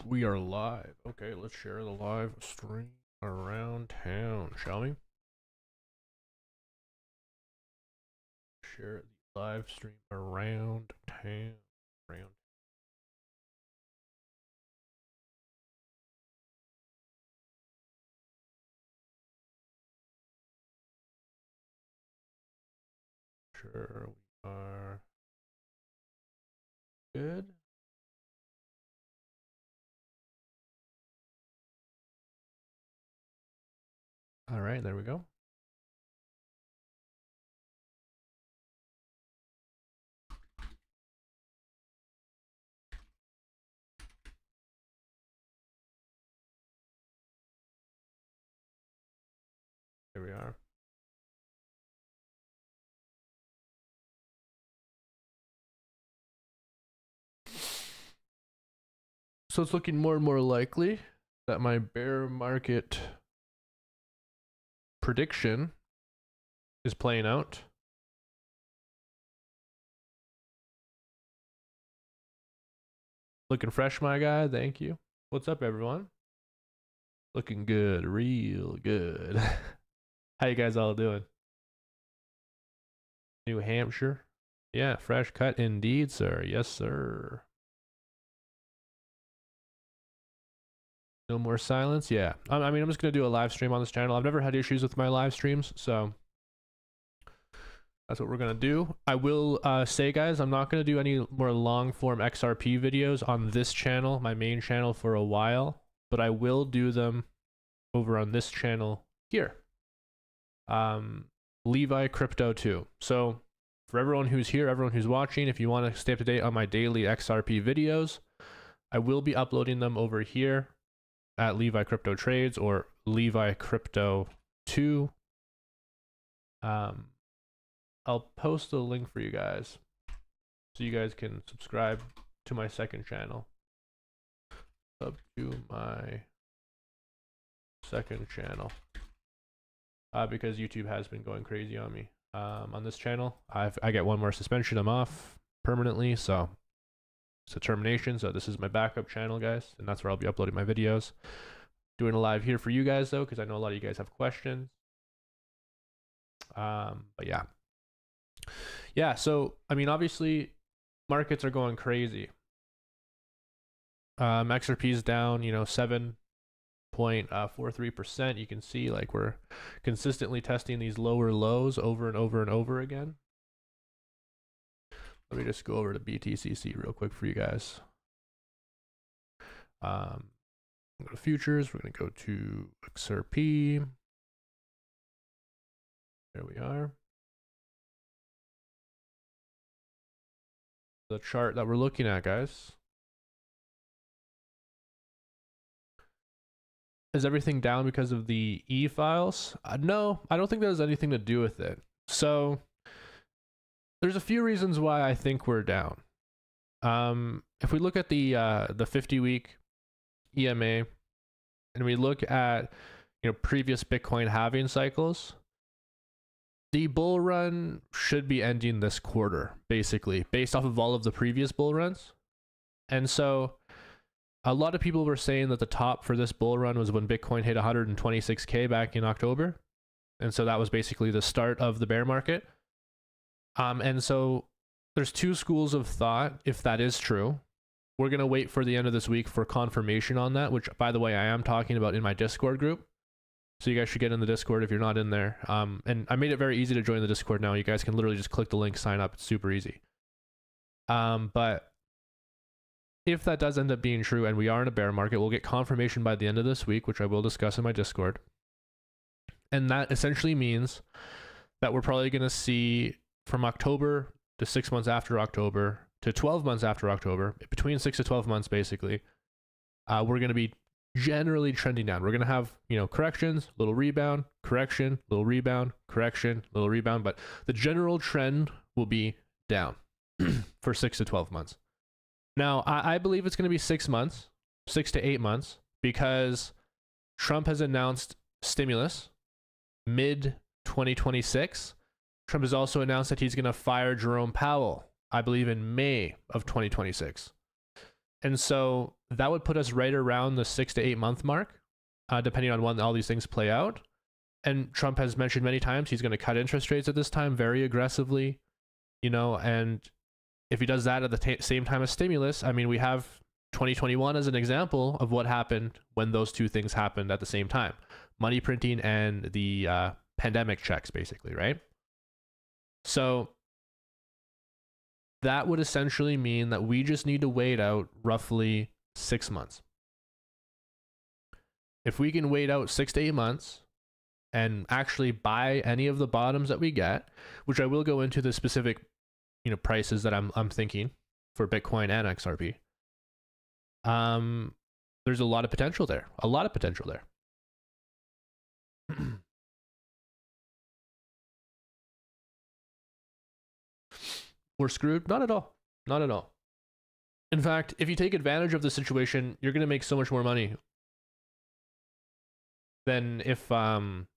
We are live. Okay, let's share the live stream around town, shall we? Share the live stream around town. Sure, we are good. All right, there we go. Here we are. So it's looking more and more likely that my bear market prediction is playing out. Looking fresh, my guy. Thank you. What's up, everyone? Looking good, real good. How you guys all doing? New Hampshire? Yeah, fresh cut indeed, sir. Yes, sir. No more silence? Yeah. I mean, I'm just going to do a live stream on this channel. I've never had issues with my live streams, so that's what we're going to do. I will say, guys, I'm not going to do any more long-form XRP videos on this channel, my main channel, for a while, but I will do them over on this channel here. Levi Crypto 2. So for everyone who's here, everyone who's watching, if you want to stay up to date on my daily XRP videos, I will be uploading them over here at Levi Crypto Trades or Levi Crypto 2. I'll post a link for you guys so you guys can subscribe to my second channel. Up to my second channel. Because YouTube has been going crazy on me. On this channel, I get one more suspension. I'm off permanently, so it's a termination. So this is my backup channel, guys, and that's where I'll be uploading my videos. Doing a live here for you guys though, because I know a lot of you guys have questions. But yeah. So I mean, obviously, markets are going crazy. XRP is down, 7.43%. You can see like we're consistently testing these lower lows over and over and over again. Let me just go over to BTCC real quick for you guys. Go to futures. We're going to go to XRP. There we are. The chart that we're looking at, guys. Is everything down because of the e-files? No, I don't think that has anything to do with it. So there's a few reasons why I think we're down. If we look at the 50-week EMA and we look at previous Bitcoin halving cycles, the bull run should be ending this quarter, basically, based off of all of the previous bull runs. And so a lot of people were saying that the top for this bull run was when Bitcoin hit 126K back in October. And so that was basically the start of the bear market. And so there's two schools of thought, if that is true. We're going to wait for the end of this week for confirmation on that, which, by the way, I am talking about in my Discord group. So you guys should get in the Discord if you're not in there. And I made it very easy to join the Discord now. You guys can literally just click the link, sign up. It's super easy. But if that does end up being true and we are in a bear market, we'll get confirmation by the end of this week, which I will discuss in my Discord. And that essentially means that we're probably going to see from October to 6 months after October to 12 months after October, between 6 to 12 months, basically, we're going to be generally trending down. We're going to have, corrections, little rebound, correction, little rebound, correction, little rebound, but the general trend will be down for 6 to 12 months. Now, I believe it's going to be 6 months, 6 to 8 months, because Trump has announced stimulus mid-2026. Trump has also announced that he's going to fire Jerome Powell, I believe, in May of 2026. And so that would put us right around the 6 to 8 month mark, depending on when all these things play out. And Trump has mentioned many times he's going to cut interest rates at this time very aggressively, you know, and if he does that at the same time as stimulus, I mean, we have 2021 as an example of what happened when those two things happened at the same time. Money printing and the pandemic checks, basically, right? So that would essentially mean that we just need to wait out roughly 6 months. If we can wait out 6 to 8 months and actually buy any of the bottoms that we get, which I will go into the specific, you know, prices that I'm thinking for Bitcoin and XRP. There's a lot of potential there. A lot of potential there. We're screwed? Not at all. Not at all. In fact, if you take advantage of the situation, you're going to make so much more money than if like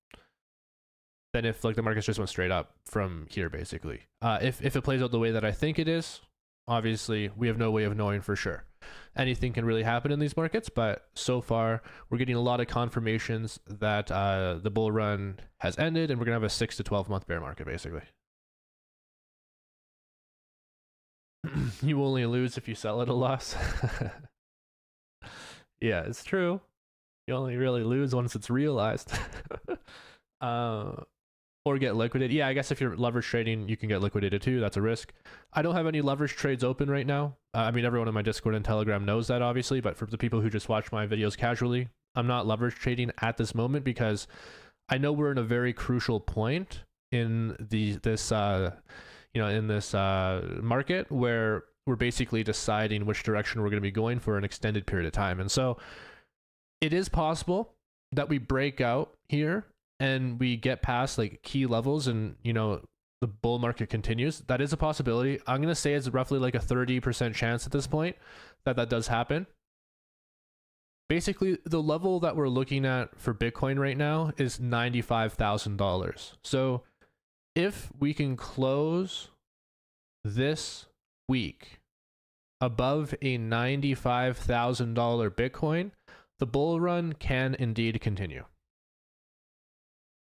the markets just went straight up from here, basically. If it plays out the way that I think it is, obviously we have no way of knowing for sure. Anything can really happen in these markets, but so far we're getting a lot of confirmations that the bull run has ended and we're gonna have a 6 to 12 month bear market, basically. You only lose if you sell at a loss. Yeah, it's true. You only really lose once it's realized. Or get liquidated. Yeah, I guess if you're leverage trading, you can get liquidated too. That's a risk. I don't have any leverage trades open right now. I mean, everyone in my Discord and Telegram knows that, obviously, but for the people who just watch my videos casually, I'm not leverage trading at this moment because I know we're in a very crucial point in this market where we're basically deciding which direction we're going to be going for an extended period of time. And so it is possible that we break out here and we get past like key levels and, you know, the bull market continues. That is a possibility. I'm going to say it's roughly like a 30% chance at this point that that does happen. Basically, the level that we're looking at for Bitcoin right now is $95,000. So if we can close this week above a $95,000 Bitcoin, the bull run can indeed continue.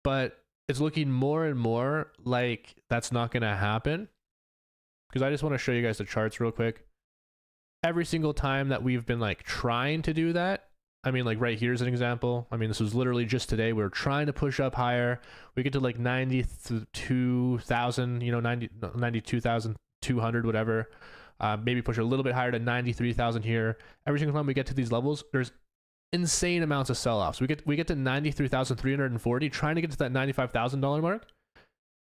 But it's looking more and more like that's not going to happen, because I just want to show you guys the charts real quick. Every single time that we've been like trying to do that, I mean, like right here's an example. I mean, this was literally just today. We were trying to push up higher. We get to like 92,000, you know, 92,200, whatever. Maybe push a little bit higher to 93,000 here. Every single time we get to these levels, there's insane amounts of sell-offs. We get to 93,340, trying to get to that $95,000 mark.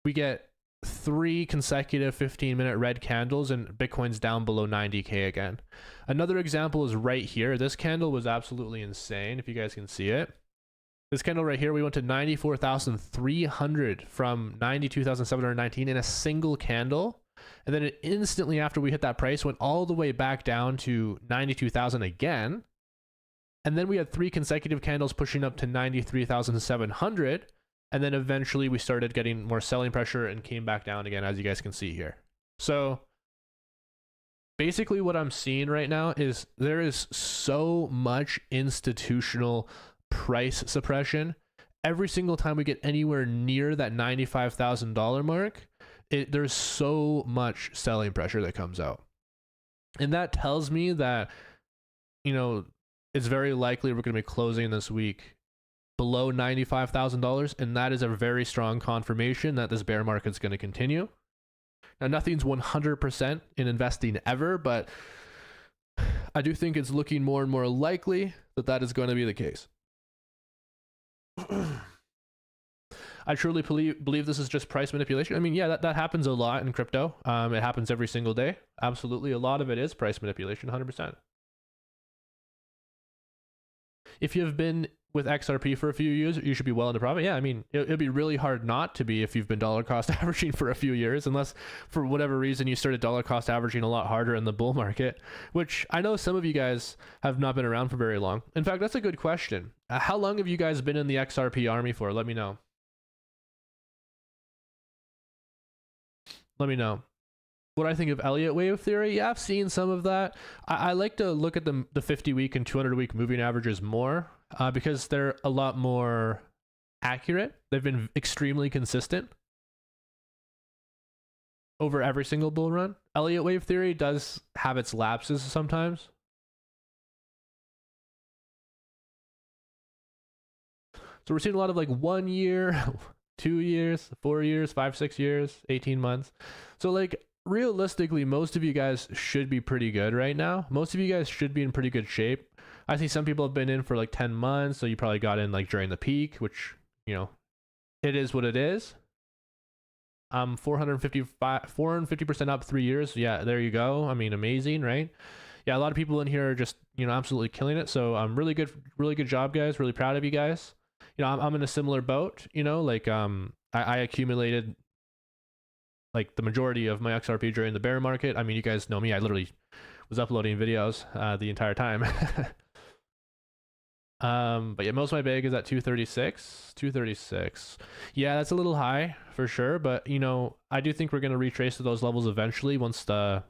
We get 3 consecutive 15-minute red candles and Bitcoin's down below 90K again. Another example is right here. This candle was absolutely insane, if you guys can see it. This candle right here, we went to 94,300 from 92,719 in a single candle. And then it instantly after we hit that price went all the way back down to 92,000 again. And then we had 3 consecutive candles pushing up to 93,700. And then eventually we started getting more selling pressure and came back down again, as you guys can see here. So basically what I'm seeing right now is there is so much institutional price suppression. Every single time we get anywhere near that $95,000 mark, there's so much selling pressure that comes out. And that tells me that, you know, it's very likely we're going to be closing this week below $95,000, and that is a very strong confirmation that this bear market's going to continue. Now, nothing's 100% in investing ever, but I do think it's looking more and more likely that that is going to be the case. I truly believe this is just price manipulation. I mean, yeah, that happens a lot in crypto. It happens every single day. Absolutely. A lot of it is price manipulation, 100%. If you've been with XRP for a few years, you should be well into profit. Yeah, I mean, it'd be really hard not to be if you've been dollar cost averaging for a few years, unless for whatever reason you started dollar cost averaging a lot harder in the bull market, which I know some of you guys have not been around for very long. In fact, that's a good question. How long have you guys been in the XRP army for? Let me know. Let me know. what I think of Elliott wave theory, yeah, I've seen some of that. I like to look at the 50-week and 200-week moving averages more because they're a lot more accurate. They've been extremely consistent over every single bull run. Elliott wave theory does have its lapses sometimes. So we're seeing a lot of like 1 year, 2 years, 4 years, 5, 6 years, 18 months. So like realistically, most of you guys should be pretty good right now. Most of you guys should be in pretty good shape. I see some people have been in for like 10 months. So you probably got in like during the peak, which, you know, it is what it is. 450% up 3 years. Yeah, there you go. I mean, amazing, right? Yeah, a lot of people in here are just, you know, absolutely killing it. So really good job, guys. Really proud of you guys. You know, I'm in a similar boat, you know, like I accumulated like the majority of my XRP during the bear market. I mean, you guys know me. I literally was uploading videos the entire time. But yeah, most of my bag is at 236. Yeah, that's a little high for sure, but you know, I do think we're going to retrace to those levels eventually once I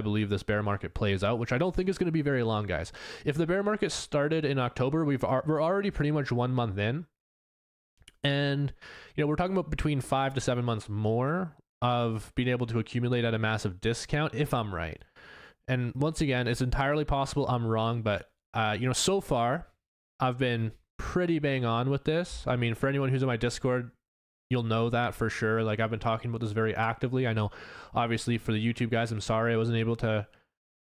believe this bear market plays out, which I don't think is going to be very long, guys. If the bear market started in October, we're already pretty much 1 month in, and you know, we're talking about between 5 to 7 months more of being able to accumulate at a massive discount if I'm right. And once again, it's entirely possible I'm wrong, but you know, so far I've been pretty bang on with this. I mean, for anyone who's in my Discord, you'll know that for sure. Like, I've been talking about this very actively. I know, obviously, for the YouTube guys, I'm sorry I wasn't able to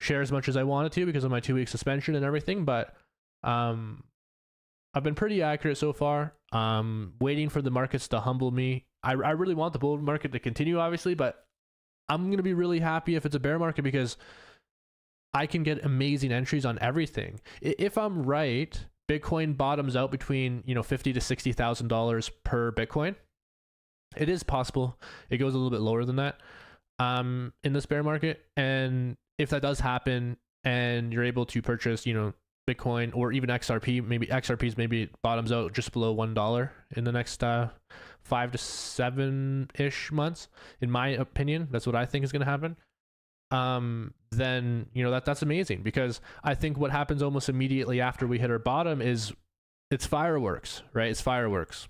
share as much as I wanted to because of my 2-week suspension and everything, but I've been pretty accurate so far. Waiting for the markets to humble me. I really want the bull market to continue, obviously, but I'm going to be really happy if it's a bear market because I can get amazing entries on everything. If I'm right, Bitcoin bottoms out between, you know, $50,000 to $60,000 per Bitcoin. It is possible it goes a little bit lower than that in this bear market. And if that does happen and you're able to purchase, you know, Bitcoin or even XRP, maybe XRP's maybe bottoms out just below $1 in the next 5 to 7-ish months, in my opinion. That's what I think is going to happen. Then, you know, that's amazing, because I think what happens almost immediately after we hit our bottom is it's fireworks, right? It's fireworks.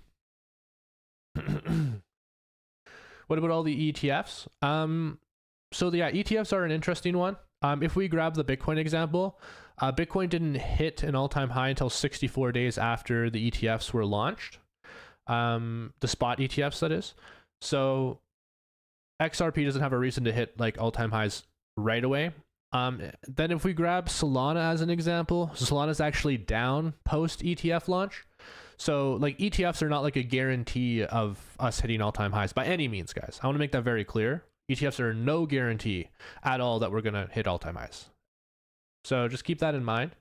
What about all the ETFs? So yeah, ETFs are an interesting one. If we grab the Bitcoin example, Bitcoin didn't hit an all-time high until 64 days after the ETFs were launched. The spot ETFs, that is. So XRP doesn't have a reason to hit like all-time highs right away. Then if we grab Solana as an example, Solana's actually down post ETF launch. So like ETFs are not like a guarantee of us hitting all-time highs by any means, guys. I want to make that very clear. ETFs are no guarantee at all that we're going to hit all-time highs. So just keep that in mind.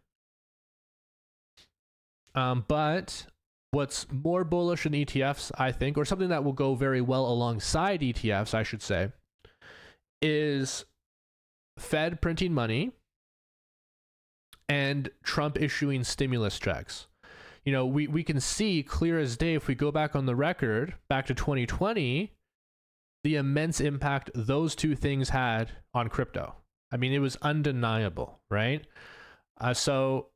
But what's more bullish than ETFs, I think, or something that will go very well alongside ETFs, I should say, is Fed printing money and Trump issuing stimulus checks. You know, we can see clear as day if we go back on the record, back to 2020, the immense impact those two things had on crypto. I mean, it was undeniable, right? So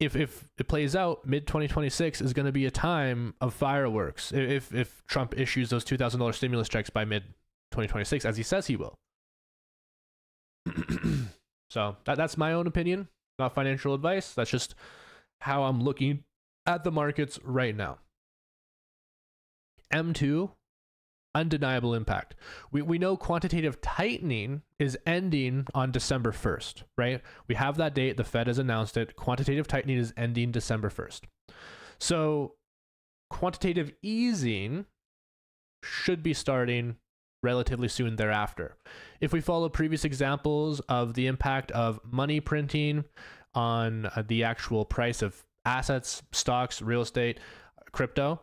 if it plays out, mid-2026 is going to be a time of fireworks if Trump issues those $2,000 stimulus checks by mid-2026, as he says he will. So that's my own opinion, not financial advice. That's just how I'm looking at the markets right now. M2, undeniable impact. We know quantitative tightening is ending on December 1st, right? We have that date. The Fed has announced it. Quantitative tightening is ending December 1st. So quantitative easing should be starting relatively soon thereafter. If we follow previous examples of the impact of money printing on the actual price of assets, stocks, real estate, crypto,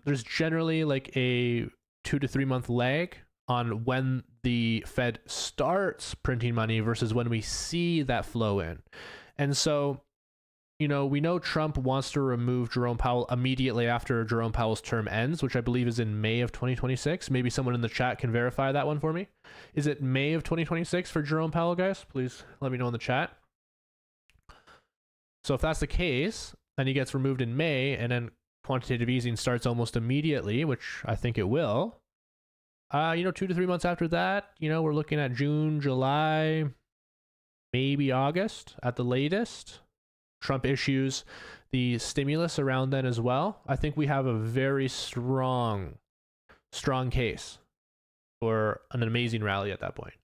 there's generally like a 2 to 3 month lag on when the Fed starts printing money versus when we see that flow in. And so, you know, we know Trump wants to remove Jerome Powell immediately after Jerome Powell's term ends, which I believe is in May of 2026. Maybe someone in the chat can verify that one for me. Is it May of 2026 for Jerome Powell, guys? Please let me know in the chat. So if that's the case, then he gets removed in May, and then quantitative easing starts almost immediately, which I think it will. You know, 2 to 3 months after that, you know, we're looking at June, July, maybe August at the latest. Trump issues the stimulus around then as well. I think we have a very strong case for an amazing rally at that point.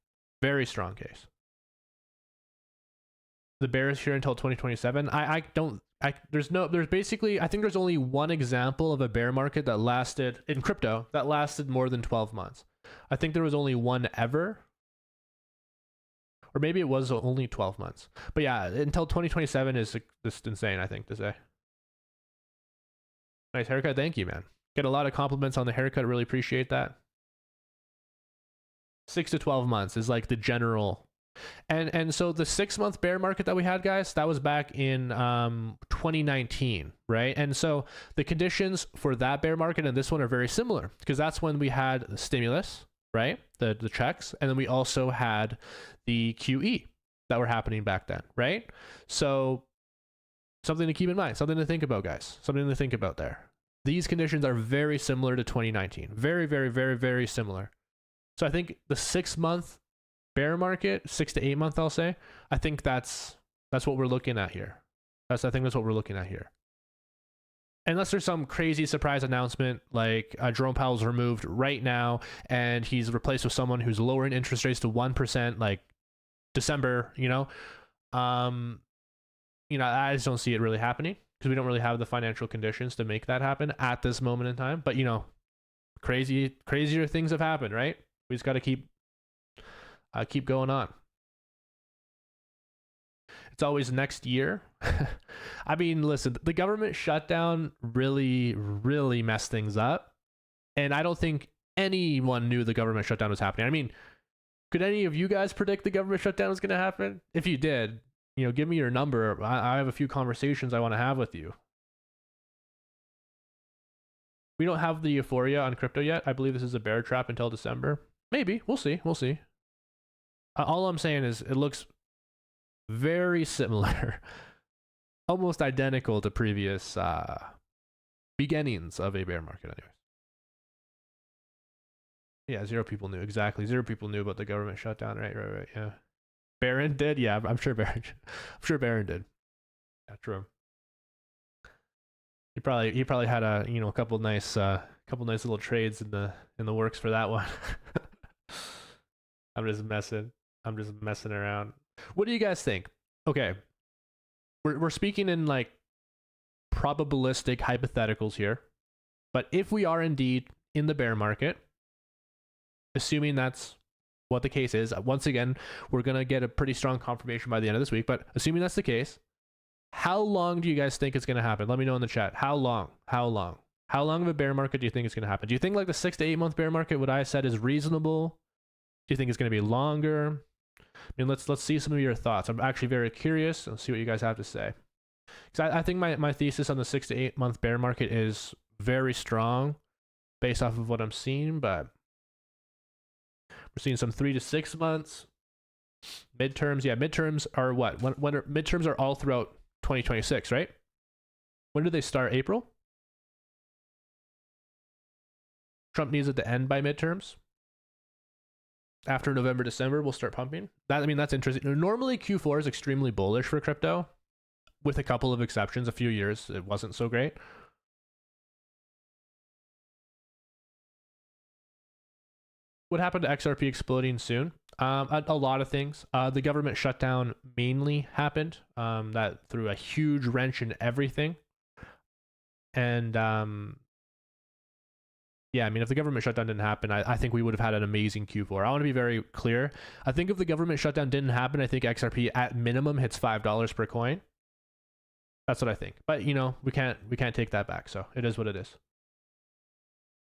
Very strong case. The bear is here until 2027. There's basically, I think there's only one example of a bear market that lasted in crypto that lasted more than 12 months. I think there was only one ever, or maybe it was only 12 months. But yeah, until 2027 is just insane, I think, to say. Nice haircut. Thank you, man. Get a lot of compliments on the haircut. Really appreciate that. 6 to 12 months is like the general. And so the 6-month bear market that we had, guys, that was back in 2019, right? And so the conditions for that bear market and this one are very similar, because that's when we had the stimulus, right? The checks, and then we also had the QE that were happening back then, right? So something to keep in mind, something to think about, guys, something to think about there. These conditions are very similar to 2019. Very, very, very, very similar. So I think the 6-month bear market, 6 to 8 month, I'll say, I think that's what we're looking at here. I think that's what we're looking at here. Unless there's some crazy surprise announcement like Jerome Powell's removed right now and he's replaced with someone who's lowering interest rates to 1% like December, you know, I just don't see it really happening because we don't really have the financial conditions to make that happen at this moment in time. But you know, crazier things have happened, right? We just got to keep going on. It's always next year. I mean, listen, the government shutdown really, really messed things up. And I don't think anyone knew the government shutdown was happening. I mean, could any of you guys predict the government shutdown was going to happen? If you did, you know, give me your number. I have a few conversations I want to have with you. We don't have the euphoria on crypto yet. I believe this is a bear trap until December. Maybe. We'll see. We'll see. All I'm saying is it looks very similar, almost identical to previous beginnings of a bear market anyways. Yeah, 0 people knew. Exactly. 0 people knew about the government shutdown. Right. Yeah. Barron did? Yeah, I'm sure Barron did. Yeah, true. He probably had a couple nice little trades in the works for that one. I'm just messing around. What do you guys think? Okay. We're speaking in like probabilistic hypotheticals here. But if we are indeed in the bear market, assuming that's what the case is, once again, we're going to get a pretty strong confirmation by the end of this week, but assuming that's the case, how long do you guys think it's going to happen? Let me know in the chat. How long of a bear market do you think it's going to happen? Do you think like the 6 to 8 month bear market, what I said, is reasonable? Do you think it's going to be longer? I mean, let's see some of your thoughts. I'm actually very curious. Let's see what you guys have to say. Because I think my thesis on the 6 to 8 month bear market is very strong based off of what I'm seeing, but we're seeing some 3 to 6 months. Midterms, yeah, midterms are what? Midterms are all throughout 2026, right? When do they start? April? Trump needs it to end by midterms. After November, December, we'll start pumping. That's interesting. Normally, Q4 is extremely bullish for crypto, with a couple of exceptions. A few years, it wasn't so great. What happened to XRP exploding soon? A lot of things. The government shutdown mainly happened. That threw a huge wrench in everything. And yeah, I mean, if the government shutdown didn't happen, I think we would have had an amazing Q4. I want to be very clear. I think if the government shutdown didn't happen, I think XRP at minimum hits $5 per coin. That's what I think. But you know, we can't take that back. So it is what it is.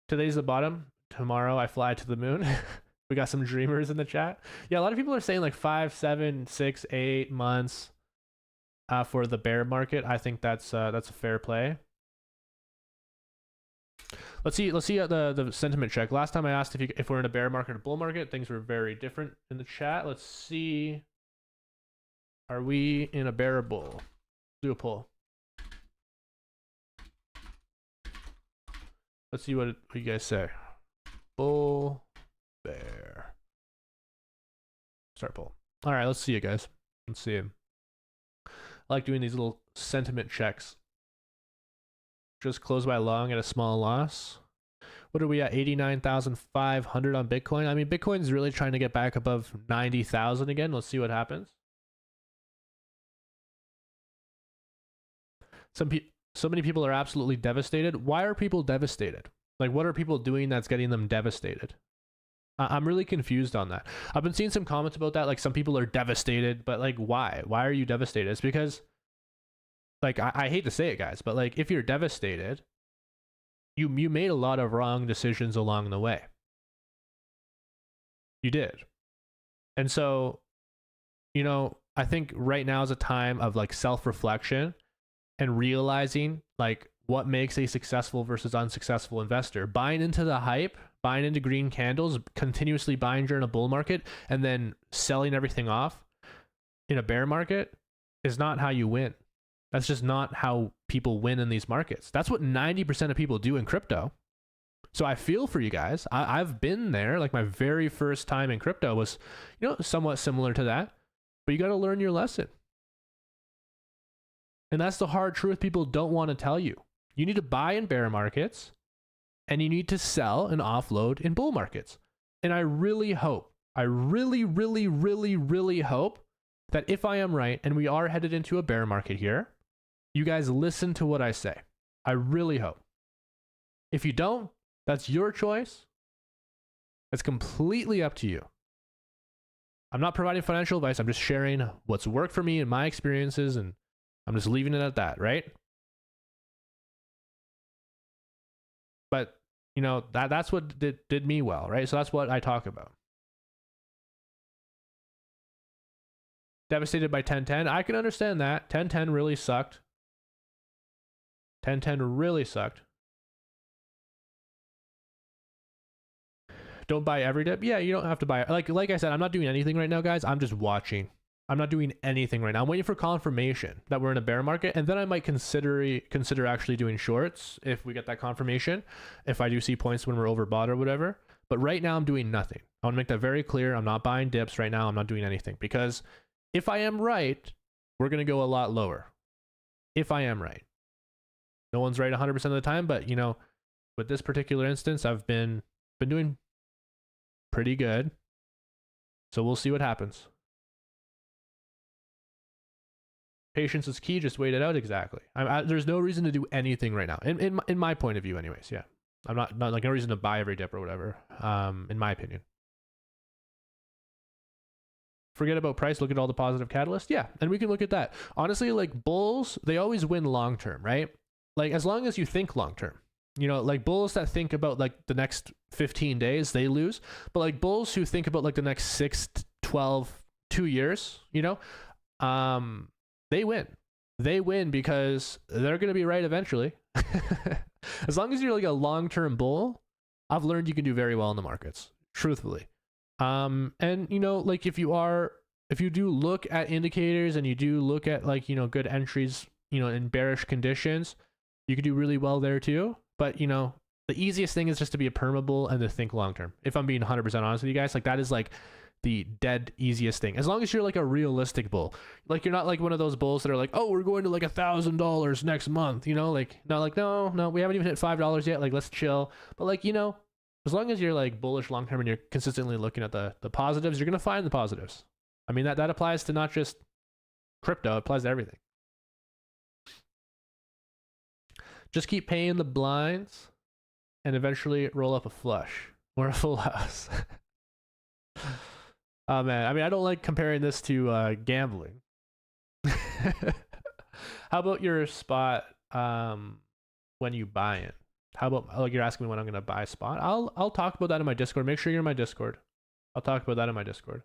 Today's the bottom. Tomorrow I fly to the moon. We got some dreamers in the chat. Yeah, a lot of people are saying like 5, 7, 6, 8 months. for the bear market, I think that's a fair play. Let's see the sentiment check. Last time I asked if we're in a bear market or bull market, things were very different in the chat. Let's see. Are we in a bear or bull? Do a poll. Let's see what you guys say. Bull, bear. Start poll. All right, let's see it, guys. Let's see it. I like doing these little sentiment checks. Just closed by long at a small loss. What are we at? 89,500 on Bitcoin. I mean, Bitcoin's really trying to get back above 90,000 again. Let's see what happens. So many people are absolutely devastated. Why are people devastated? Like, what are people doing that's getting them devastated? I'm really confused on that. I've been seeing some comments about that. Like, some people are devastated, but like, why? Why are you devastated? It's because, like, I hate to say it, guys, but like, if you're devastated, you made a lot of wrong decisions along the way. You did. And so, you know, I think right now is a time of like self-reflection and realizing like what makes a successful versus unsuccessful investor. Buying into the hype, buying into green candles, continuously buying during a bull market, and then selling everything off in a bear market is not how you win. That's just not how people win in these markets. That's what 90% of people do in crypto. So I feel for you guys. I've been there. Like, my very first time in crypto was, you know, somewhat similar to that. But you got to learn your lesson. And that's the hard truth people don't want to tell you. You need to buy in bear markets, and you need to sell and offload in bull markets. And I really hope, I really hope that if I am right and we are headed into a bear market here, you guys listen to what I say. I really hope. If you don't, that's your choice. It's completely up to you. I'm not providing financial advice. I'm just sharing what's worked for me and my experiences, and I'm just leaving it at that, right? But, you know, that's what did me well, right? So that's what I talk about. Devastated by 1010. I can understand that. 1010 really sucked. 1010 really sucked. Don't buy every dip. Yeah, you don't have to buy. Like I said, I'm not doing anything right now, guys. I'm just watching. I'm not doing anything right now. I'm waiting for confirmation that we're in a bear market, and then I might consider actually doing shorts if we get that confirmation, if I do see points when we're overbought or whatever. But right now I'm doing nothing. I want to make that very clear. I'm not buying dips right now. I'm not doing anything, because if I am right, we're going to go a lot lower. If I am right. No one's right 100% of the time, but, you know, with this particular instance, I've been doing pretty good. So we'll see what happens. Patience is key. Just wait it out. Exactly. There's no reason to do anything right now. In my point of view, anyways. Yeah. I'm not like, no reason to buy every dip or whatever. In my opinion. Forget about price. Look at all the positive catalysts. Yeah. And we can look at that. Honestly, like, bulls, they always win long term, right? Like, as long as you think long term. You know, like, bulls that think about like the next 15 days, they lose. But like, bulls who think about like the next 6 to 12, 2 years, you know, they win. They win because they're going to be right eventually. As long as you're like a long-term bull, I've learned you can do very well in the markets, truthfully. And, you know, like, if you do look at indicators and you do look at, like, you know, good entries, you know, in bearish conditions, you could do really well there too. But, you know, the easiest thing is just to be a perma bull and to think long-term. If I'm being 100% honest with you guys, like, that is like the dead easiest thing. As long as you're like a realistic bull, like, you're not like one of those bulls that are like, oh, we're going to like $1,000 next month, you know, like, no, we haven't even hit $5 yet. Like, let's chill. But, like, you know, as long as you're like bullish long term and you're consistently looking at the positives, you're going to find the positives. I mean, that applies to not just crypto, it applies to everything. Just keep paying the blinds and eventually roll up a flush or a full house. Oh man, I mean, I don't like comparing this to gambling. How about your spot when you buy it? How about, like, you're asking me when I'm going to buy spot? I'll talk about that in my Discord. Make sure you're in my Discord. I'll talk about that in my Discord.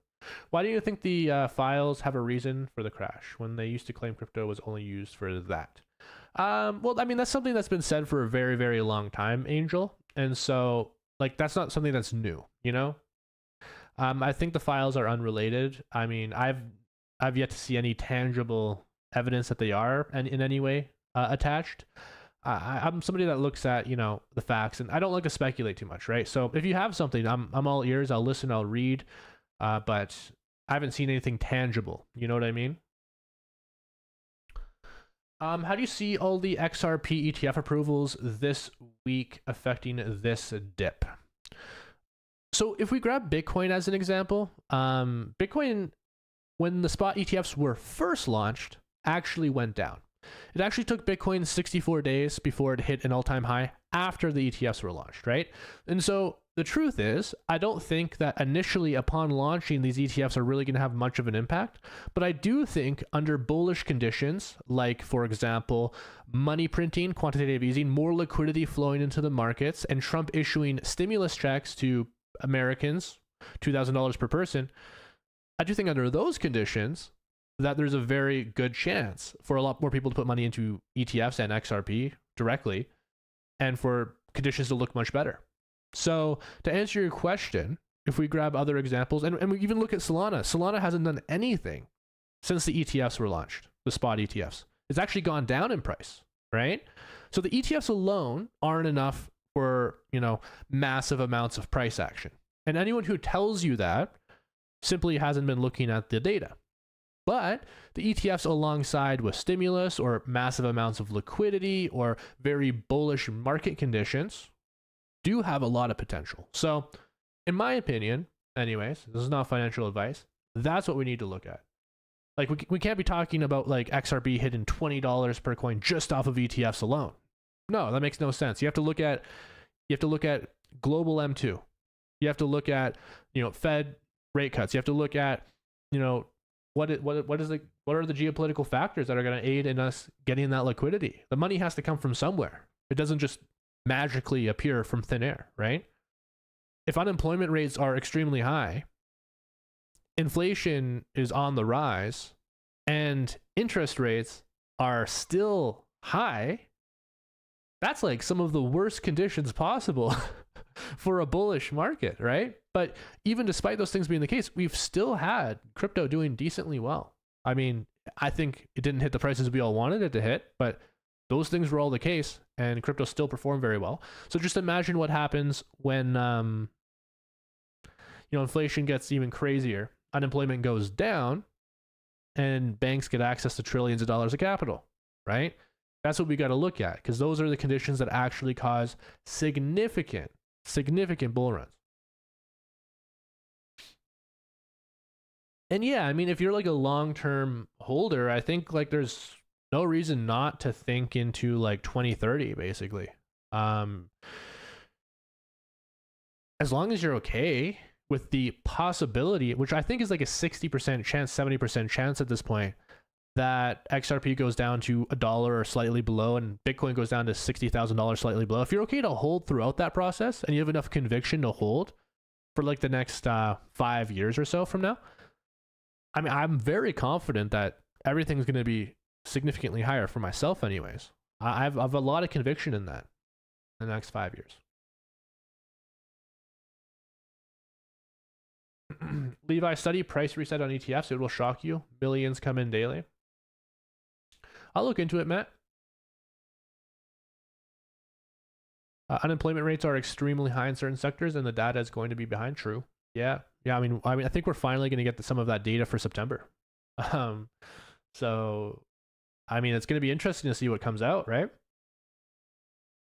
Why do you think the files have a reason for the crash when they used to claim crypto was only used for that? Well, I mean, that's something that's been said for a very, very long time, Angel. And so, like, that's not something that's new, you know? I think the files are unrelated. I mean, I've yet to see any tangible evidence that they are in any way attached. I'm somebody that looks at, you know, the facts, and I don't like to speculate too much, right? So if you have something, I'm all ears. I'll listen. I'll read. But I haven't seen anything tangible. You know what I mean? How do you see all the XRP ETF approvals this week affecting this dip? So if we grab Bitcoin as an example, Bitcoin, when the spot ETFs were first launched, actually went down. It actually took Bitcoin 64 days before it hit an all-time high after the ETFs were launched, right? And so the truth is, I don't think that initially upon launching these ETFs are really going to have much of an impact, but I do think under bullish conditions, like for example, money printing, quantitative easing, more liquidity flowing into the markets, and Trump issuing stimulus checks to Americans, $2,000 per person, I do think under those conditions that there's a very good chance for a lot more people to put money into ETFs and XRP directly, and for conditions to look much better. So to answer your question, if we grab other examples, and we even look at Solana hasn't done anything since the ETFs were launched, the spot ETFs. It's actually gone down in price, right? So the ETFs alone aren't enough for, you know, massive amounts of price action. And anyone who tells you that simply hasn't been looking at the data. But the ETFs alongside with stimulus or massive amounts of liquidity or very bullish market conditions do have a lot of potential. So in my opinion, anyways, this is not financial advice, that's what we need to look at. Like we can't be talking about like XRP hitting $20 per coin just off of ETFs alone. No, that makes no sense. You have to look at global M2. You have to look at, you know, Fed rate cuts. You have to look at, you know, what are the geopolitical factors that are going to aid in us getting that liquidity? The money has to come from somewhere. It doesn't just magically appear from thin air, right? If unemployment rates are extremely high, inflation is on the rise, and interest rates are still high, that's like some of the worst conditions possible for a bullish market, right? But even despite those things being the case, we've still had crypto doing decently well. I mean, I think it didn't hit the prices we all wanted it to hit, but those things were all the case, and crypto still performed very well. So just imagine what happens when, you know, inflation gets even crazier, unemployment goes down, and banks get access to trillions of dollars of capital, right? That's what we got to look at, because those are the conditions that actually cause significant bull runs. And yeah, I mean, if you're like a long-term holder, I think like there's no reason not to think into like 2030, basically. As long as you're okay with the possibility, which I think is like a 60% chance, 70% chance at this point, that XRP goes down to $1 or slightly below, and Bitcoin goes down to $60,000 slightly below. If you're okay to hold throughout that process, and you have enough conviction to hold for like the next 5 years or so from now, I mean, I'm very confident that everything's going to be significantly higher for myself anyways. I've a lot of conviction in that in the next 5 years. Levi, study price reset on ETFs. It will shock you. Billions come in daily. I'll look into it, Matt. Unemployment rates are extremely high in certain sectors, and the data is going to be behind. True. Yeah. I mean, I think we're finally going to get some of that data for September. So, I mean, it's going to be interesting to see what comes out, right?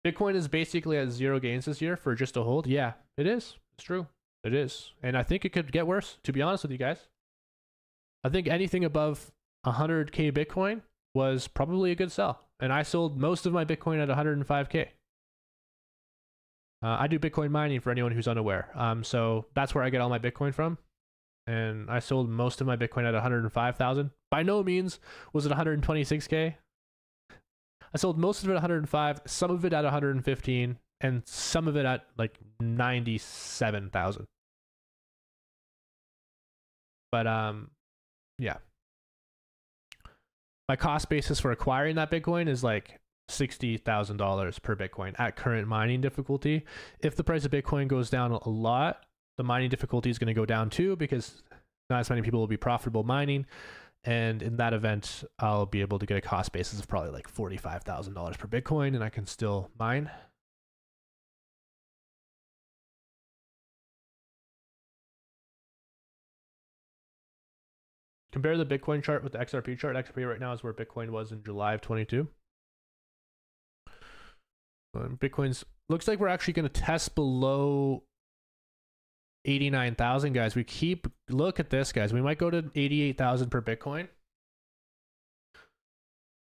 Bitcoin is basically at zero gains this year for just a hold. Yeah, it is. It's true. It is. And I think it could get worse, to be honest with you guys. I think anything above 100K Bitcoin was probably a good sell. And I sold most of my Bitcoin at 105K. I do Bitcoin mining for anyone who's unaware. So that's where I get all my Bitcoin from. And I sold most of my Bitcoin at 105,000. By no means was it 126K. I sold most of it at 105, some of it at 115, and some of it at like 97,000. But yeah. My cost basis for acquiring that Bitcoin is like $60,000 per Bitcoin at current mining difficulty. If the price of Bitcoin goes down a lot, the mining difficulty is going to go down too, because not as many people will be profitable mining. And in that event, I'll be able to get a cost basis of probably like $45,000 per Bitcoin, and I can still mine. Compare the Bitcoin chart with the XRP chart. XRP right now is where Bitcoin was in July of 22. Bitcoin's looks like we're actually going to test below 89,000, guys. Look at this, guys. We might go to 88,000 per Bitcoin.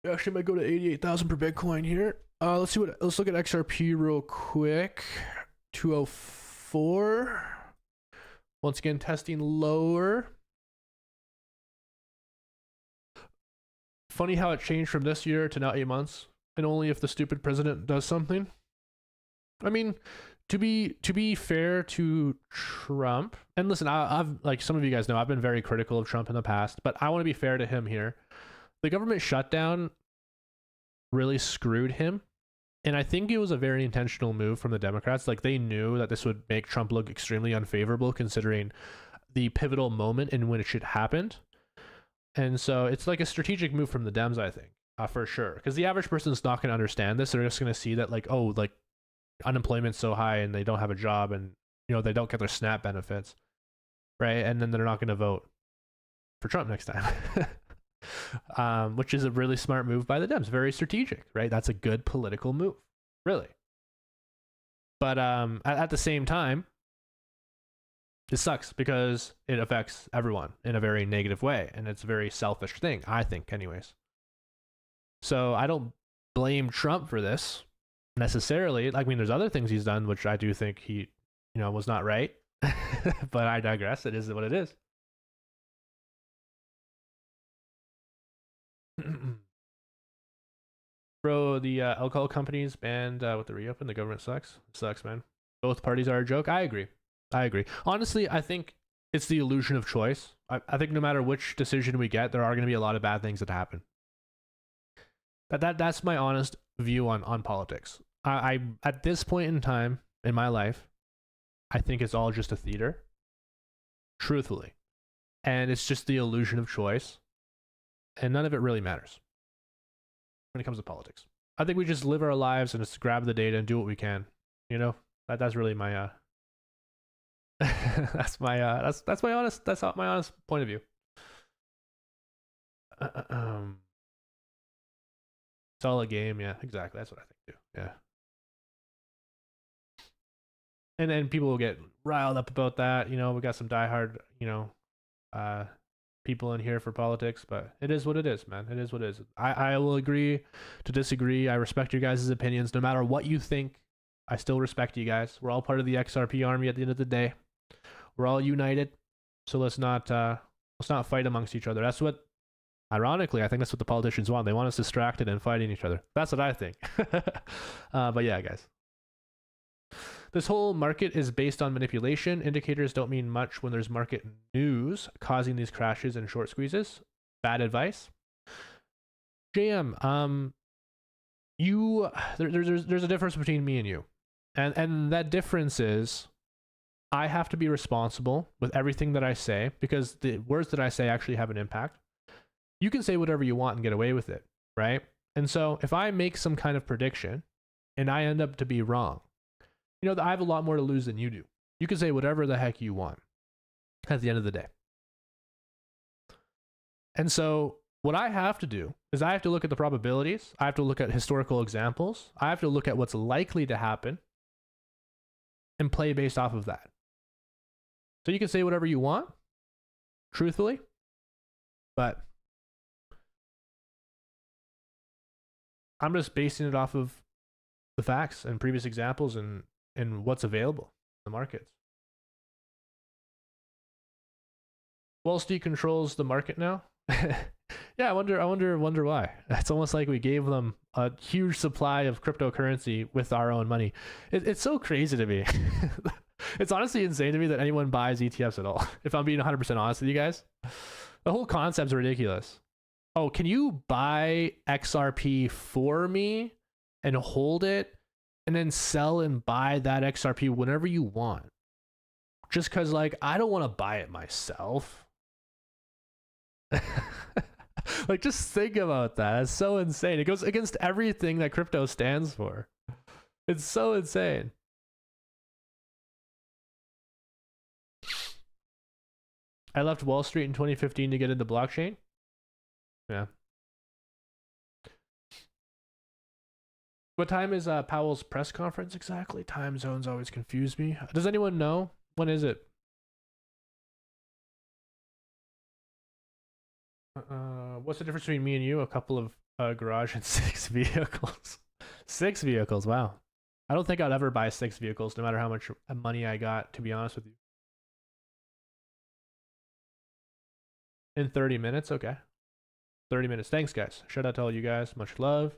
We actually might go to 88,000 per Bitcoin here. Let's look at XRP real quick. 204. Once again, testing lower. Funny how it changed from this year to now 8 months, and only if the stupid president does something. I mean, to be fair to Trump, and listen, I've like some of you guys know, I've been very critical of Trump in the past, but I want to be fair to him here. The government shutdown really screwed him, and I think it was a very intentional move from the Democrats. Like, they knew that this would make Trump look extremely unfavorable considering the pivotal moment in which it happened. And so it's like a strategic move from the Dems, I think, for sure. Because the average person's not going to understand this. They're just going to see that, like, oh, like, unemployment's so high and they don't have a job and, you know, they don't get their SNAP benefits, right? And then they're not going to vote for Trump next time. Which is a really smart move by the Dems. Very strategic, right? That's a good political move, really. But at the same time, it sucks because it affects everyone in a very negative way, and it's a very selfish thing, I think, anyways. So I don't blame Trump for this necessarily. I mean, there's other things he's done which I do think he, you know, was not right. But I digress. It is what it is. Bro, the alcohol companies banned with the reopen. The government sucks. It sucks, man. Both parties are a joke. I agree. Honestly, I think it's the illusion of choice. I think no matter which decision we get, there are going to be a lot of bad things that happen. That's my honest view on politics. I at this point in time in my life, I think it's all just a theater. Truthfully. And it's just the illusion of choice. And none of it really matters when it comes to politics. I think we just live our lives and just grab the data and do what we can. You know? That's really my that's my honest point of view. It's all a game, yeah, exactly. That's what I think too. Yeah. And then people will get riled up about that. You know, we got some diehard, you know, people in here for politics, but it is what it is, man. It is what it is. I will agree to disagree. I respect your guys' opinions. No matter what you think, I still respect you guys. We're all part of the XRP army at the end of the day. We're all united, so let's not fight amongst each other. That's what, ironically, I think that's what the politicians want. They want us distracted and fighting each other. That's what I think. But yeah, guys. This whole market is based on manipulation. Indicators don't mean much when there's market news causing these crashes and short squeezes. Bad advice. JM, there's a difference between me and you. And that difference is I have to be responsible with everything that I say, because the words that I say actually have an impact. You can say whatever you want and get away with it, right? And so if I make some kind of prediction and I end up to be wrong, you know, I have a lot more to lose than you do. You can say whatever the heck you want at the end of the day. And so what I have to do is I have to look at the probabilities. I have to look at historical examples. I have to look at what's likely to happen and play based off of that. So you can say whatever you want, truthfully, but I'm just basing it off of the facts and previous examples and what's available in the markets. Wall Street controls the market now. Yeah, I wonder why. It's almost like we gave them a huge supply of cryptocurrency with our own money. It's so crazy to me. It's honestly insane to me that anyone buys ETFs at all. If I'm being 100% honest with you guys, the whole concept's ridiculous. Oh, can you buy XRP for me and hold it and then sell and buy that XRP whenever you want? Just because, like, I don't want to buy it myself. Like, just think about that. It's so insane. It goes against everything that crypto stands for. It's so insane. I left Wall Street in 2015 to get into blockchain. Yeah. What time is Powell's press conference exactly? Time zones always confuse me. Does anyone know? When is it? What's the difference between me and you? A couple of garage and 6 vehicles. 6 vehicles, wow. I don't think I'd ever buy 6 vehicles, no matter how much money I got, to be honest with you. In 30 minutes? Okay. 30 minutes. Thanks, guys. Shout out to all you guys. Much love.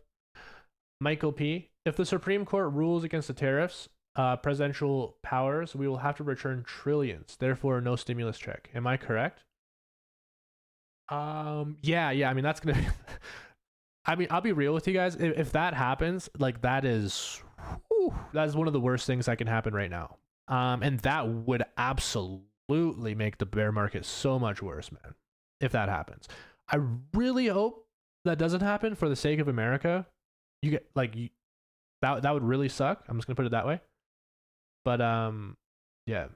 Michael P. If the Supreme Court rules against the tariffs, presidential powers, we will have to return trillions. Therefore, no stimulus check. Am I correct? Yeah. I mean, that's gonna. I mean, I'll be real with you guys. If that happens, like, that is one of the worst things that can happen right now. And that would absolutely make the bear market so much worse, man. If that happens, I really hope that doesn't happen for the sake of America. You get that would really suck. I'm just gonna put it that way. But yeah.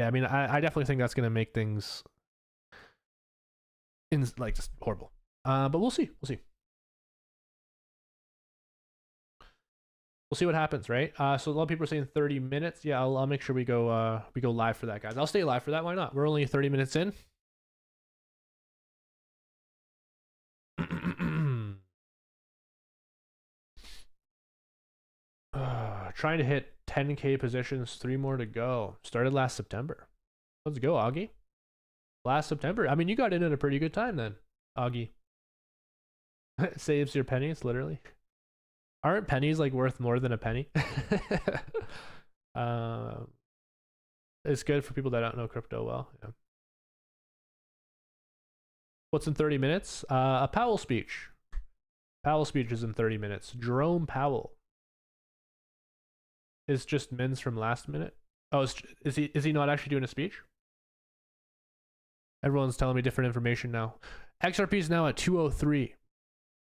I mean, I definitely think that's gonna make things just horrible. But we'll see. We'll see what happens, right? So a lot of people are saying 30 minutes. Yeah, I'll make sure we go live for that, guys. I'll stay live for that. Why not? We're only 30 minutes in. Trying to hit 10K positions, 3 more to go. Started last September. Let's go, Augie. Last September. I mean, you got in at a pretty good time then, Augie. Saves your pennies, literally. Aren't pennies like worth more than a penny? It's good for people that don't know crypto well. Yeah. What's in 30 minutes? A Powell speech. Powell speech is in 30 minutes. Jerome Powell. Is just Mins from last minute? Oh, is he not actually doing a speech? Everyone's telling me different information now. XRP is now at 203.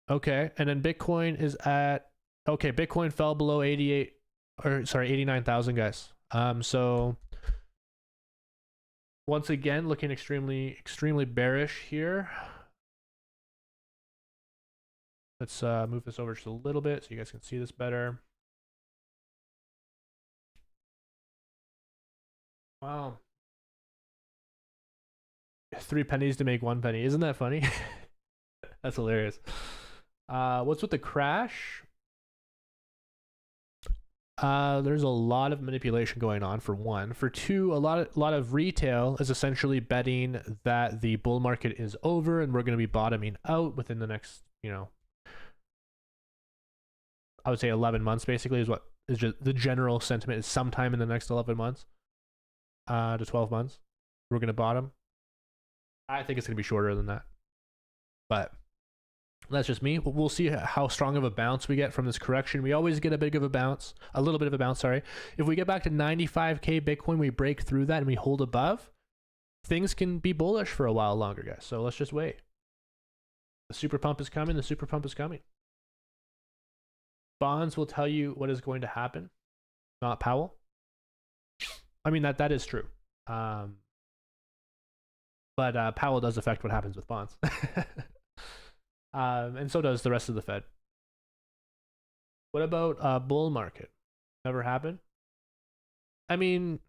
Okay, and then Bitcoin is at, okay, Bitcoin fell below 89,000, guys. So once again, looking extremely bearish here. Let's move this over just a little bit so you guys can see this better. Wow. 3 pennies to make 1 penny. Isn't that funny? That's hilarious. What's with the crash? There's a lot of manipulation going on, for one. For two, a lot of retail is essentially betting that the bull market is over and we're going to be bottoming out within the next, I would say 11 months basically is what is just the general sentiment, is sometime in the next 11 months to 12 months we're going to bottom. I think it's going to be shorter than that, but that's just me. We'll see how strong of a bounce we get from this correction. We always get a little bit of a bounce, sorry. If we get back to 95K Bitcoin, we break through that and we hold above, things can be bullish for a while longer, guys. So let's just wait. The super pump is coming. The super pump is coming. Bonds will tell you what is going to happen, not Powell. I mean, that is true. But Powell does affect what happens with bonds. And so does the rest of the Fed. What about bull market? Never happened? I mean,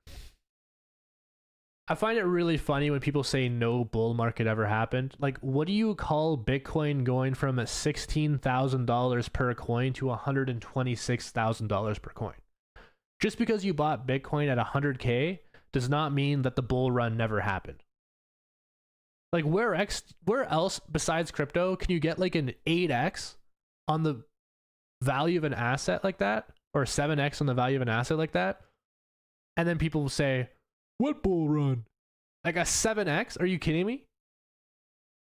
I find it really funny when people say no bull market ever happened. Like, what do you call Bitcoin going from $16,000 per coin to $126,000 per coin? Just because you bought Bitcoin at 100K does not mean that the bull run never happened. Like, where else besides crypto can you get like an 8x on the value of an asset like that? or 7x on the value of an asset like that, and then people will say, what bull run? Like a 7x? Are you kidding me?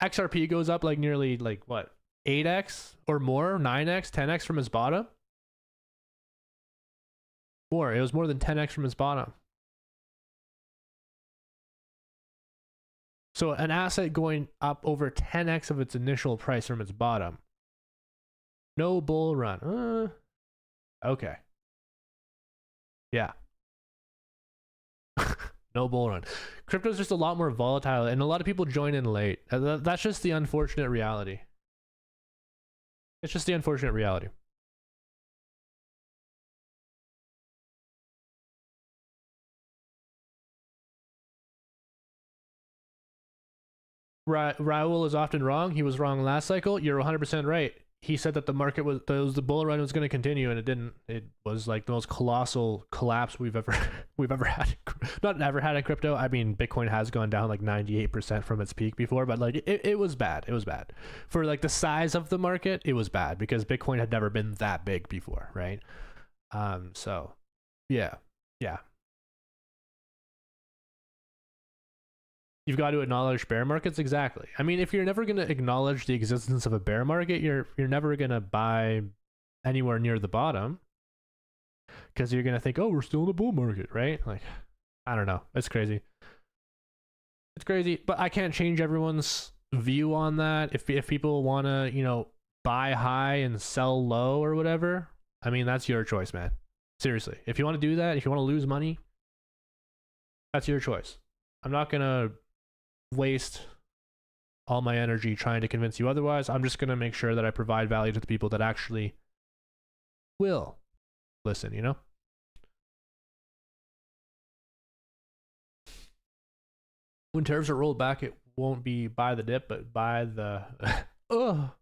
XRP goes up like nearly like what, 8x or more, 9x, 10x from its bottom? More. It was more than 10x from its bottom. So an asset going up over 10x of its initial price from its bottom. No bull run. Okay. Yeah. No bull run. Crypto's just a lot more volatile, and a lot of people join in late. That's just the unfortunate reality. It's just the unfortunate reality. Raul is often wrong. He was wrong last cycle. You're 100% right. He said that the market was the bull run was going to continue, and it didn't. It was like the most colossal collapse we've ever had. Not ever had in crypto. I mean, Bitcoin has gone down like 98% from its peak before, but like it was bad. It was bad for like the size of the market. It was bad because Bitcoin had never been that big before, right? So yeah. You've got to acknowledge bear markets. Exactly. I mean, if you're never going to acknowledge the existence of a bear market, you're never going to buy anywhere near the bottom, because you're going to think, oh, we're still in a bull market, right? Like, I don't know. It's crazy. It's crazy, but I can't change everyone's view on that. If people want to, you know, buy high and sell low or whatever, I mean, that's your choice, man. Seriously. If you want to do that, if you want to lose money, that's your choice. I'm not going to waste all my energy trying to convince you otherwise. I'm just going to make sure that I provide value to the people that actually will listen, you know? When tariffs are rolled back, it won't be buy the dip, but buy the... oh.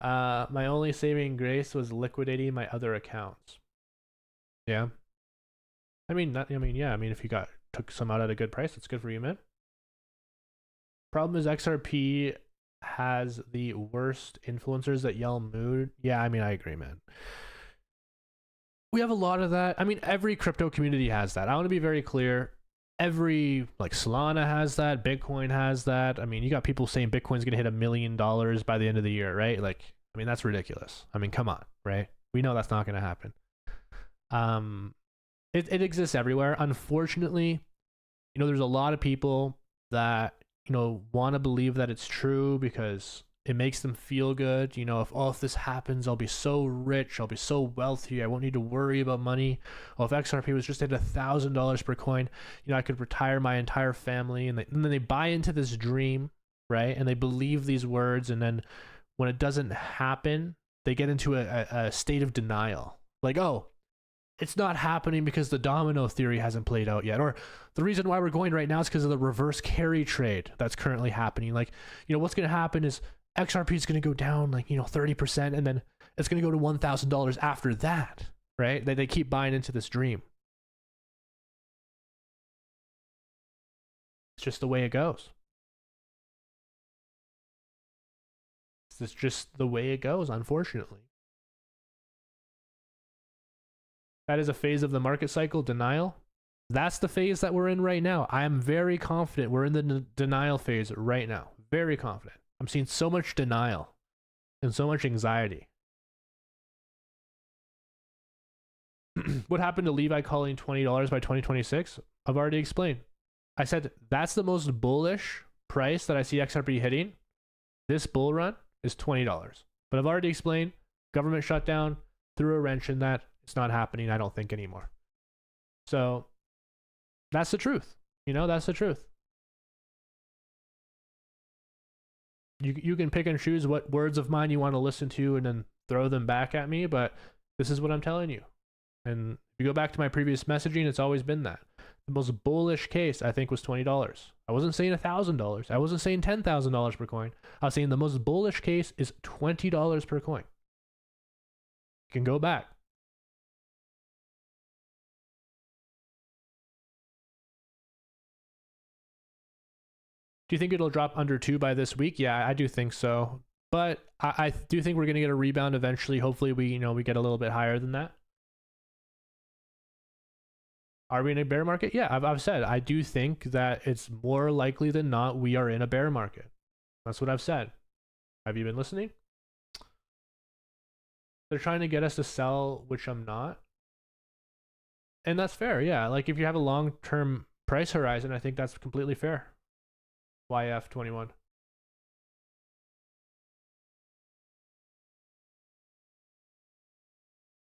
My only saving grace was liquidating my other accounts. Yeah. I mean, if you took some out at a good price, that's good for you, man. Problem is XRP has the worst influencers that yell mood. Yeah, I mean, I agree, man. We have a lot of that. I mean, every crypto community has that. I want to be very clear. Every, like, Solana has that. Bitcoin has that. I mean, you got people saying Bitcoin's going to hit $1 million by the end of the year, right? Like, I mean, that's ridiculous. I mean, come on, right? We know that's not going to happen. It exists everywhere. Unfortunately, you know, there's a lot of people that, you know, want to believe that it's true because it makes them feel good. You know, if this happens, I'll be so rich, I'll be so wealthy, I won't need to worry about money. Well, if XRP was just at $1,000 per coin, you know, I could retire my entire family. And then they buy into this dream, right? And they believe these words. And then when it doesn't happen, they get into a state of denial. Like, oh, it's not happening because the domino theory hasn't played out yet. Or the reason why we're going right now is because of the reverse carry trade that's currently happening. Like, you know, what's going to happen is XRP is going to go down like, you know, 30%, and then it's going to go to $1,000 after that, right? They keep buying into this dream. It's just the way it goes. It's just the way it goes, unfortunately. That is a phase of the market cycle, denial. That's the phase that we're in right now. I am very confident we're in the denial phase right now. Very confident. I'm seeing so much denial and so much anxiety. What happened to Levi calling $20 by 2026? I've already explained. I said that's the most bullish price that I see XRP hitting. This bull run is $20. But I've already explained, government shutdown threw a wrench in that. It's not happening, I don't think, anymore. So that's the truth. You know, that's the truth. You can pick and choose what words of mine you want to listen to and then throw them back at me, but this is what I'm telling you. And if you go back to my previous messaging, it's always been that. The most bullish case, I think, was $20. I wasn't saying $1,000. I wasn't saying $10,000 per coin. I was saying the most bullish case is $20 per coin. You can go back. Do you think it'll drop under 2 by this week? Yeah, I do think so. But I do think we're going to get a rebound eventually. Hopefully we get a little bit higher than that. Are we in a bear market? Yeah, I've said I do think that it's more likely than not we are in a bear market. That's what I've said. Have you been listening? They're trying to get us to sell, which I'm not. And that's fair, yeah. Like if you have a long-term price horizon, I think that's completely fair. YF21.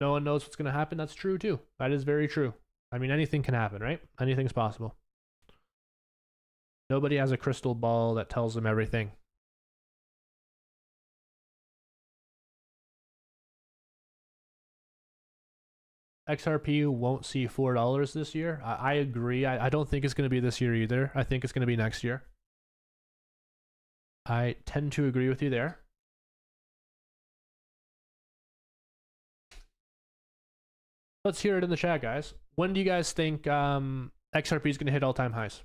No one knows what's going to happen. That's true too. That is very true. I mean, anything can happen, right? Anything's possible. Nobody has a crystal ball that tells them everything. XRP won't see $4 this year. I agree. I don't think it's going to be this year either. I think it's going to be next year. I tend to agree with you there. Let's hear it in the chat, guys. When do you guys think XRP is going to hit all-time highs?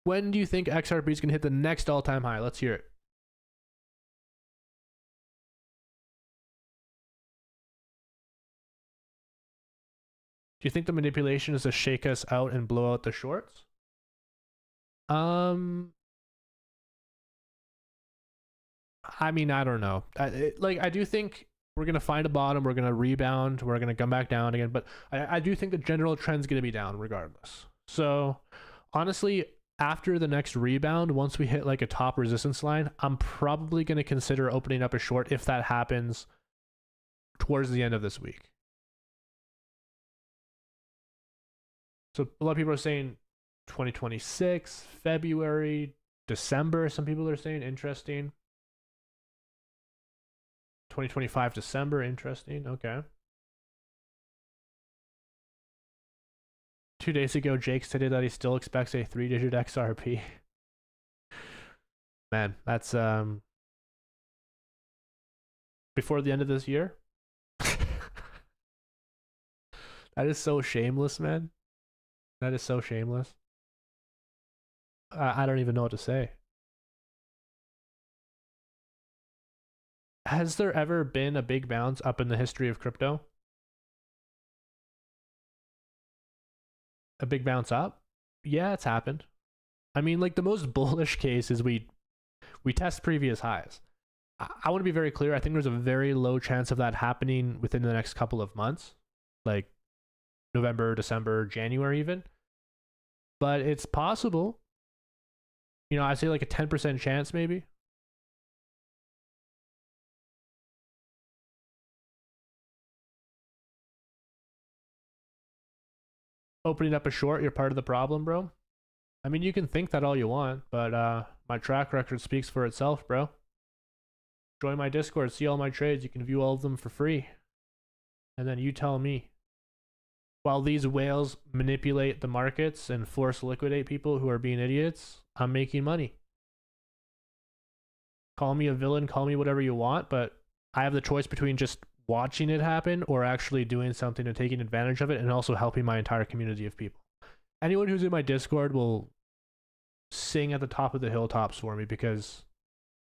When do you think XRP is going to hit the next all-time high? Let's hear it. Do you think the manipulation is to shake us out and blow out the shorts? I mean, I don't know. I do think we're going to find a bottom. We're going to rebound. We're going to come back down again. But I do think the general trend's going to be down regardless. So honestly, after the next rebound, once we hit like a top resistance line, I'm probably going to consider opening up a short if that happens towards the end of this week. So a lot of people are saying 2026, February, December. Some people are saying interesting. 2025 December, interesting. Okay. 2 days ago, Jake stated that he still expects a 3-digit XRP. Man, that's before the end of this year. That is so shameless, man. That is so shameless. I don't even know what to say. Has there ever been a big bounce up in the history of crypto? A big bounce up? Yeah, it's happened. I mean, like the most bullish case is we test previous highs. I want to be very clear. I think there's a very low chance of that happening within the next couple of months, like November, December, January even. But it's possible. You know, I say like a 10% chance maybe. Opening up a short, you're part of the problem, bro. I mean, you can think that all you want, but my track record speaks for itself, bro. Join my Discord, see all my trades. You can view all of them for free. And then you tell me. While these whales manipulate the markets and force liquidate people who are being idiots, I'm making money. Call me a villain, call me whatever you want, but I have the choice between just watching it happen or actually doing something and taking advantage of it and also helping my entire community of people. Anyone who's in my Discord will sing at the top of the hilltops for me, because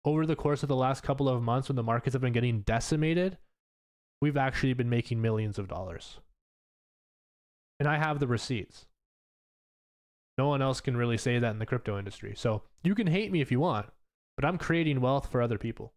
over the course of the last couple of months when the markets have been getting decimated, we've actually been making millions of dollars. And I have the receipts. No one else can really say that in the crypto industry. So you can hate me if you want, but I'm creating wealth for other people.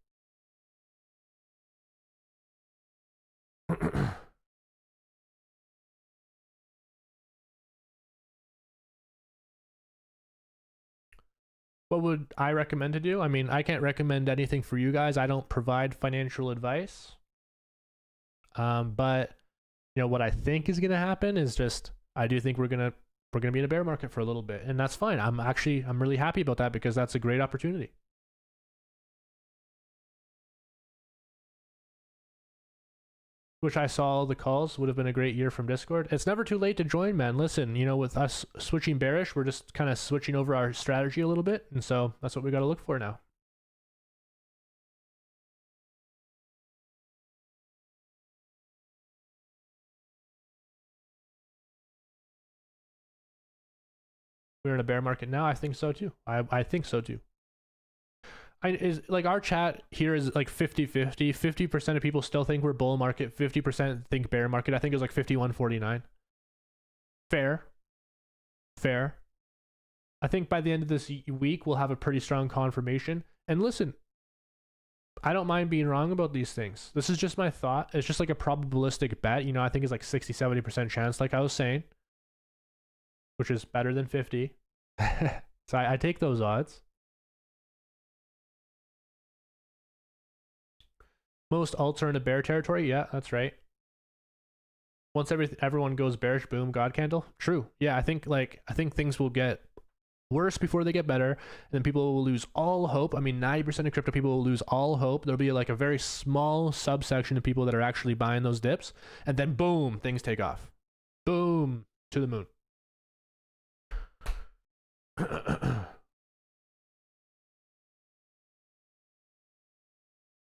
What would I recommend to do? I mean, I can't recommend anything for you guys. I don't provide financial advice. But you know what I think is going to happen is just I do think we're going to be in a bear market for a little bit, and that's fine. I'm really happy about that because that's a great opportunity. Which I saw the calls would have been a great year from Discord. It's never too late to join, man. Listen, you know, with us switching bearish, we're just kind of switching over our strategy a little bit, and so that's what we got to look for now. We're in a bear market now. I think so too. I think so too. is like our chat here is like 50-50. 50% of people still think we're bull market, 50% think bear market. I think it was like 51-49. Fair. I think by the end of this week we'll have a pretty strong confirmation. And listen, I don't mind being wrong about these things. This is just my thought. It's just like a probabilistic bet. You know, I think it's like 60-70% chance, like I was saying, which is better than 50. So I take those odds. Most alts are in a bear territory. Yeah, that's right. Once everyone goes bearish, boom, God candle. True. Yeah, I think things will get worse before they get better, and then people will lose all hope. I mean, 90% of crypto people will lose all hope. There'll be like a very small subsection of people that are actually buying those dips, and then boom, things take off. Boom, to the moon.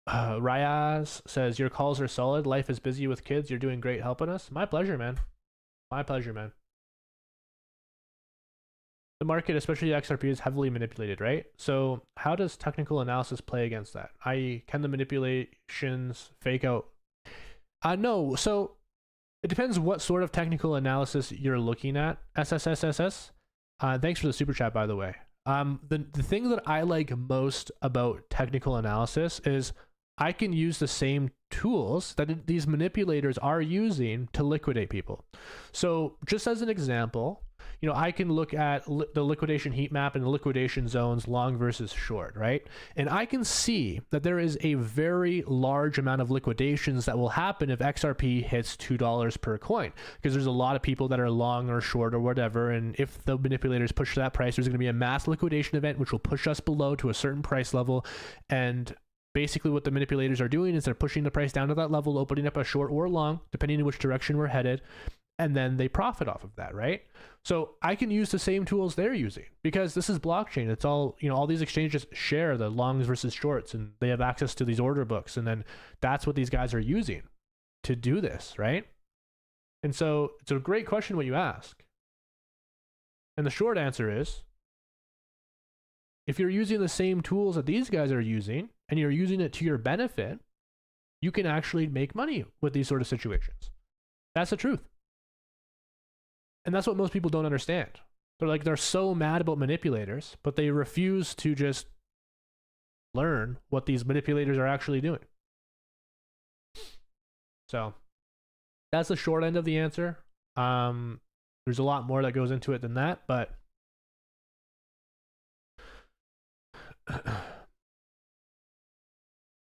Ryaz says, your calls are solid. Life is busy with kids. You're doing great helping us. My pleasure, man. My pleasure, man. The market, especially XRP, is heavily manipulated, right? So how does technical analysis play against that? I.e., can the manipulations fake out? No. So it depends what sort of technical analysis you're looking at. SSSSS. Thanks for the super chat, by the way. The thing that I like most about technical analysis is I can use the same tools that these manipulators are using to liquidate people. So just as an example, you know, I can look at the liquidation heat map and the liquidation zones, long versus short, right? And I can see that there is a very large amount of liquidations that will happen if XRP hits $2 per coin, because there's a lot of people that are long or short or whatever. And if the manipulators push that price, there's going to be a mass liquidation event, which will push us below to a certain price level. And basically what the manipulators are doing is they're pushing the price down to that level, opening up a short or long, depending on which direction we're headed. And then they profit off of that, right? So I can use the same tools they're using, because this is blockchain. It's all, you know, all these exchanges share the longs versus shorts, and they have access to these order books. And then that's what these guys are using to do this, right? And so it's a great question what you ask. And the short answer is, if you're using the same tools that these guys are using and you're using it to your benefit, you can actually make money with these sort of situations. That's the truth. And that's what most people don't understand. They're so mad about manipulators, but they refuse to just learn what these manipulators are actually doing. So that's the short end of the answer. There's a lot more that goes into it than that, but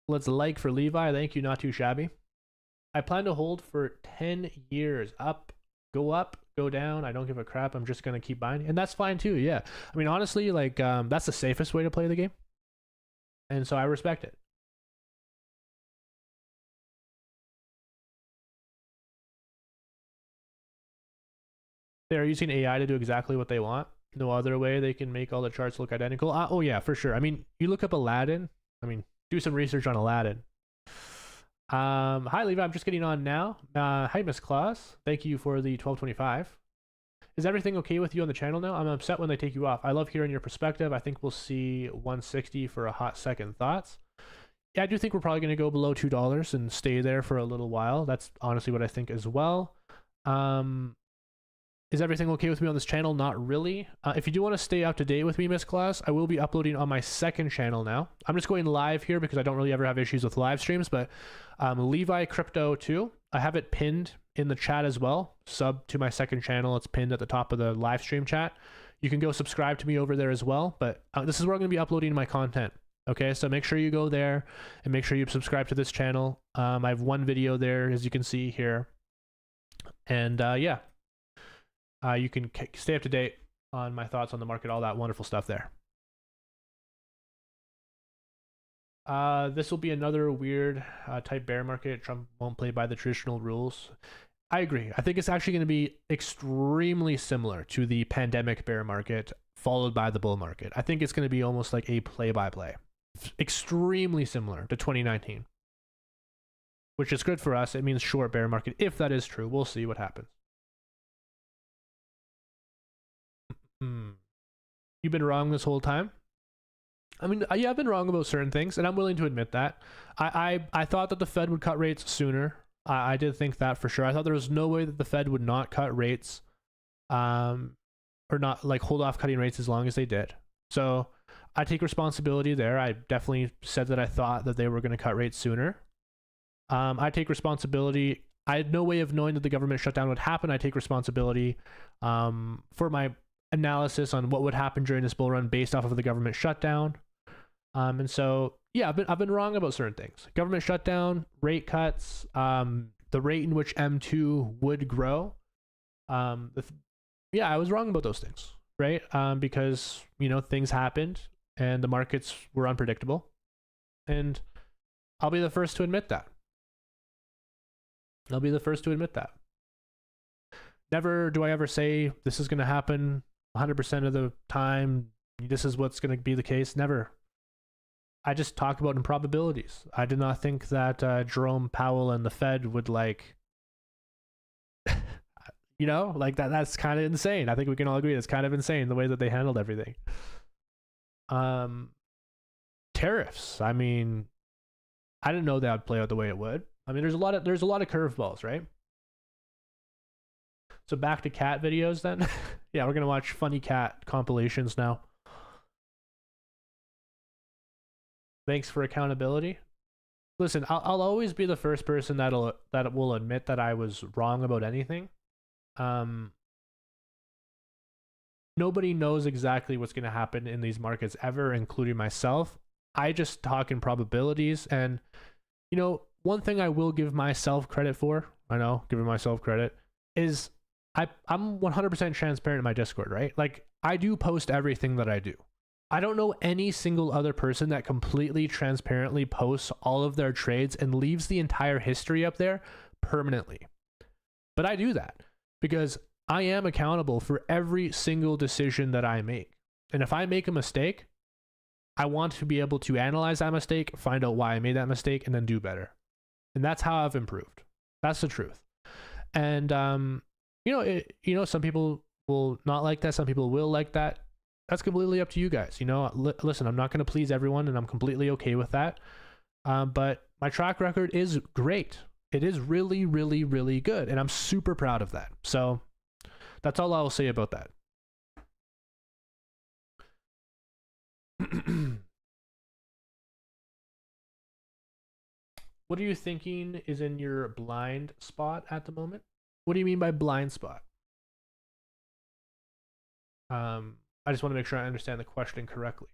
let's like for Levi. Thank you, not too shabby. I plan to hold for 10 years. Go up, go down. I don't give a crap. I'm just going to keep buying. And that's fine too. Yeah. I mean, honestly, like, that's the safest way to play the game. And so I respect it. They're using AI to do exactly what they want. No other way they can make all the charts look identical. Oh yeah, for sure. I mean, you look up Aladdin. I mean, do some research on Aladdin. Hi Levi, I'm just getting on now. Hi Miss Claus, thank you for the 1225. Is everything okay with you on the channel now? I'm upset when they take you off. I love hearing your perspective. I think we'll see 160 for a hot second. Thoughts? Yeah, I do think we're probably going to go below $2 and stay there for a little while. That's honestly what I think as well. Is everything okay with me on this channel? Not really. If you do want to stay up to date with me, Miss Claus, I will be uploading on my second channel now. I'm just going live here because I don't really ever have issues with live streams, but Levi Crypto 2, I have it pinned in the chat as well. Sub to my second channel. It's pinned at the top of the live stream chat. You can go subscribe to me over there as well, but this is where I'm going to be uploading my content. Okay, so make sure you go there and make sure you subscribe to this channel. I have one video there, as you can see here. And yeah. You can stay up to date on my thoughts on the market, all that wonderful stuff there. This will be another weird type bear market. Trump won't play by the traditional rules. I agree. I think it's actually going to be extremely similar to the pandemic bear market followed by the bull market. I think it's going to be almost like a play-by-play. Extremely similar to 2019. Which is good for us. It means short bear market. If that is true, we'll see what happens. You've been wrong this whole time. I mean, yeah, I've been wrong about certain things, and I'm willing to admit that. I thought that the Fed would cut rates sooner. I did think that for sure. I thought there was no way that the Fed would not cut rates, or not like hold off cutting rates as long as they did. So I take responsibility there. I definitely said that I thought that they were going to cut rates sooner. I take responsibility. I had no way of knowing that the government shutdown would happen. I take responsibility for my analysis on what would happen during this bull run based off of the government shutdown. And so, yeah, I've been wrong about certain things. Government shutdown, rate cuts, the rate in which M2 would grow. Yeah, I was wrong about those things, right? Because, you know, things happened and the markets were unpredictable. And I'll be the first to admit that. I'll be the first to admit that. Never do I ever say this is going to happen 100% of the time. This is what's going to be the case. Never. I just talk about improbabilities. I did not think that Jerome Powell and the Fed would like, you know, like that. That's kind of insane. I think we can all agree that's kind of insane the way that they handled everything. Tariffs. I mean, I didn't know that would play out the way it would. I mean, there's a lot of curveballs, right? So back to cat videos then. Yeah, we're gonna watch funny cat compilations now. Thanks for accountability. Listen, I'll always be the first person that will admit that I was wrong about anything. Nobody knows exactly what's gonna happen in these markets ever, including myself. I just talk in probabilities, and you know, one thing I will give myself credit for, giving myself credit, is I'm 100% transparent in my Discord, right? Like, I do post everything that I do. I don't know any single other person that completely transparently posts all of their trades and leaves the entire history up there permanently. But I do that because I am accountable for every single decision that I make. And if I make a mistake, I want to be able to analyze that mistake, find out why I made that mistake, and then do better. And that's how I've improved. That's the truth. And some people will not like that. Some people will like that. That's completely up to you guys. You know, listen, I'm not going to please everyone, and I'm completely okay with that. But my track record is great. It is really, really, really good, and I'm super proud of that. So that's all I'll say about that. What are you thinking is in your blind spot at the moment? What do you mean by blind spot? I just want to make sure I understand the question correctly.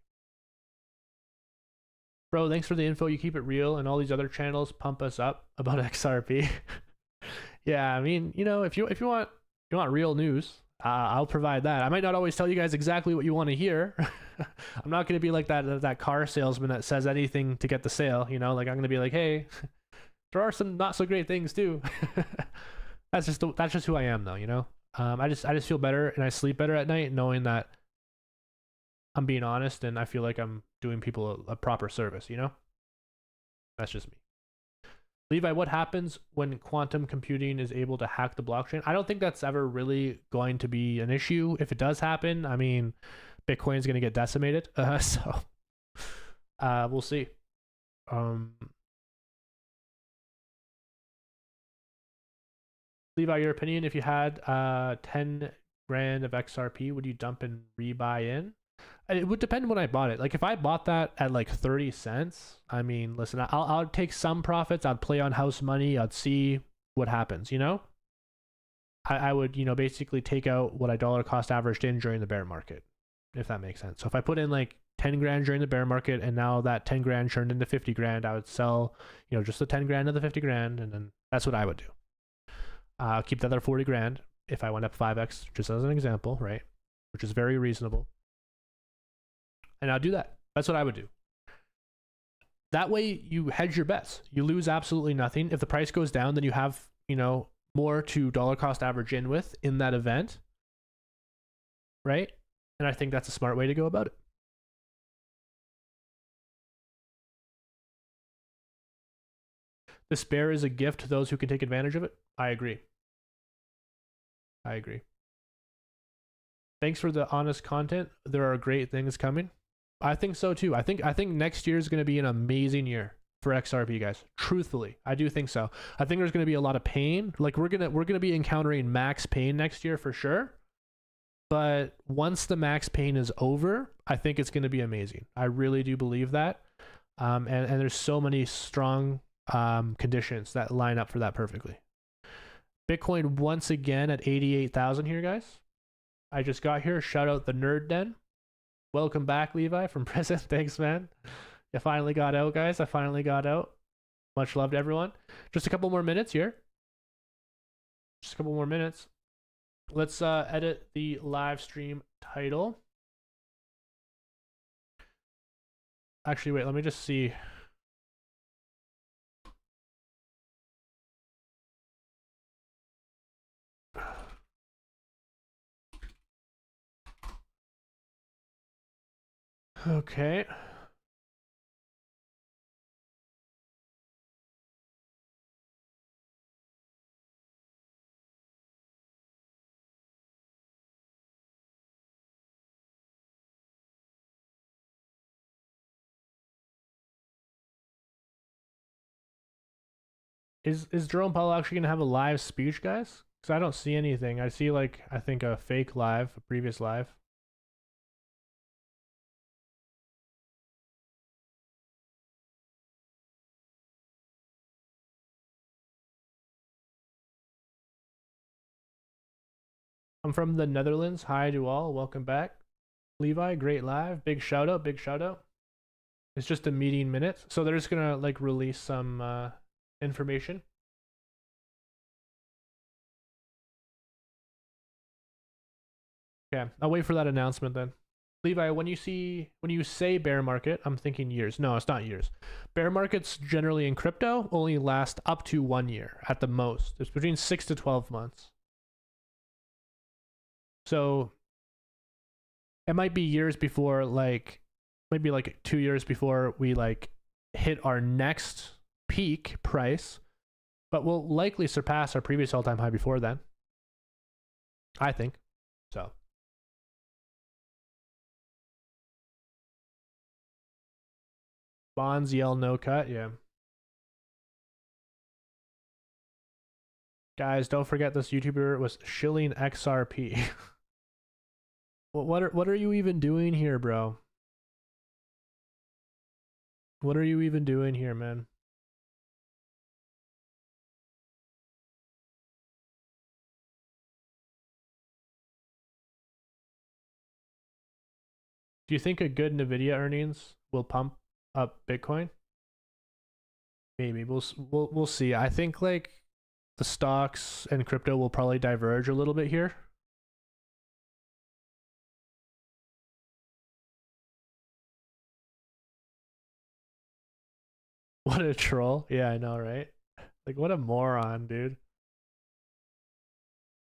Bro, thanks for the info. You keep it real, and all these other channels pump us up about XRP. Yeah, I mean, you know, if you want real news, I'll provide that. I might not always tell you guys exactly what you want to hear. I'm not going to be like that car salesman that says anything to get the sale, you know, like I'm going to be like, hey, there are some not so great things too. That's just who I am though, you know. I just feel better and I sleep better at night knowing that I'm being honest and I feel like I'm doing people a proper service, you know. That's just me. Levi, what happens when quantum computing is able to hack the blockchain? I don't think that's ever really going to be an issue. If it does happen, I mean, Bitcoin's going to get decimated. So we'll see. Levi, your opinion, if you had 10 grand of XRP, would you dump and rebuy in? It would depend when I bought it. Like if I bought that at like 30 cents, I mean, listen, I'll take some profits. I'd play on house money. I'd see what happens, you know? I would, you know, basically take out what I dollar cost averaged in during the bear market, if that makes sense. So if I put in like 10 grand during the bear market and now that 10 grand turned into 50 grand, I would sell, you know, just the 10 grand of the 50 grand. And then that's what I would do. Keep the other 40 grand if I went up 5x, just as an example, right? Which is very reasonable. And I'll do that. That's what I would do. That way you hedge your bets. You lose absolutely nothing. If the price goes down, then you have, you know, more to dollar cost average in with in that event. Right? And I think that's a smart way to go about it. This bear is a gift to those who can take advantage of it. I agree. I agree. Thanks for the honest content. There are great things coming. I think so too. I think next year is going to be an amazing year for XRP, guys. Truthfully, I do think so. I think there's going to be a lot of pain. Like we're gonna be encountering max pain next year for sure. But once the max pain is over, I think it's going to be amazing. I really do believe that. And there's so many strong conditions that line up for that perfectly. Bitcoin once again at 88,000 here, guys. I just got here. Shout out the Nerd Den. Welcome back, Levi, from prison. Thanks, man. I finally got out, guys. I finally got out. Much love to everyone. Just a couple more minutes here. Just a couple more minutes. Let's edit the live stream title. Actually, wait, let me just see. Okay. Is Jerome Powell actually gonna have a live speech, guys? Because I don't see anything. I see like I think a fake live, a previous live. I'm from the Netherlands. Hi to all. Welcome back. Levi, great live. Big shout out. Big shout out. It's just a meeting minutes. So they're just gonna like release some information. Okay, I'll wait for that announcement then. Levi, when you say bear market, I'm thinking years. No, it's not years. Bear markets generally in crypto only last up to 1 year at the most. It's between 6 to 12 months. So it might be years before, like maybe like 2 years before we like hit our next peak price, but we'll likely surpass our previous all-time high before then. I think so. Bonds yell no cut, yeah. Guys, don't forget this YouTuber was shilling XRP. What are you even doing here, bro? What are you even doing here, man? Do you think a good Nvidia earnings will pump up Bitcoin? Maybe we'll see. I think like the stocks and crypto will probably diverge a little bit here. What a troll. Yeah, I know, right? Like what a moron, dude.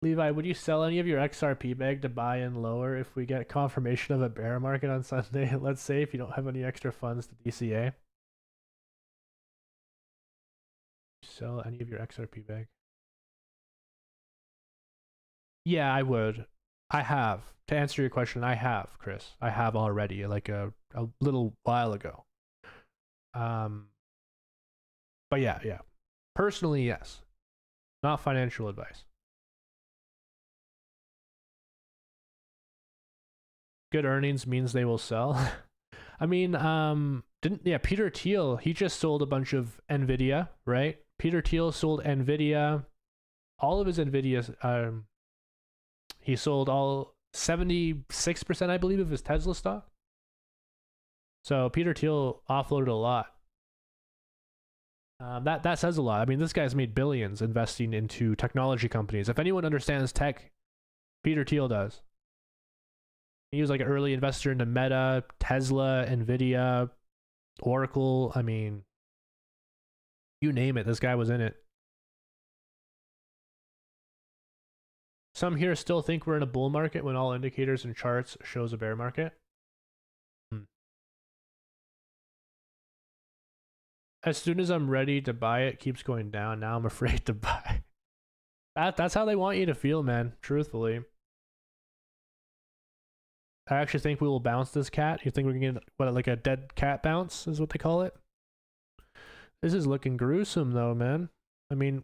Levi, would you sell any of your XRP bag to buy in lower if we get confirmation of a bear market on Sunday? Let's say if you don't have any extra funds to DCA. Sell any of your XRP bag? Yeah, I would. I have. To answer your question, I have, Chris. I have already, like a little while ago. But yeah. Personally, yes. Not financial advice. Good earnings means they will sell. I mean, Peter Thiel, he just sold a bunch of Nvidia, right? Peter Thiel sold Nvidia, all of his Nvidia, he sold all 76%, I believe, of his Tesla stock. So Peter Thiel offloaded a lot. That says a lot. I mean, this guy's made billions investing into technology companies. If anyone understands tech, Peter Thiel does. He was like an early investor into Meta, Tesla, Nvidia, Oracle. I mean, you name it, this guy was in it. Some here still think we're in a bull market when all indicators and charts shows a bear market. As soon as I'm ready to buy it, keeps going down. Now I'm afraid to buy. That's how they want you to feel, man. Truthfully. I actually think we will bounce this cat. You think we're gonna get what, like a dead cat bounce is what they call it? This is looking gruesome though, man. I mean,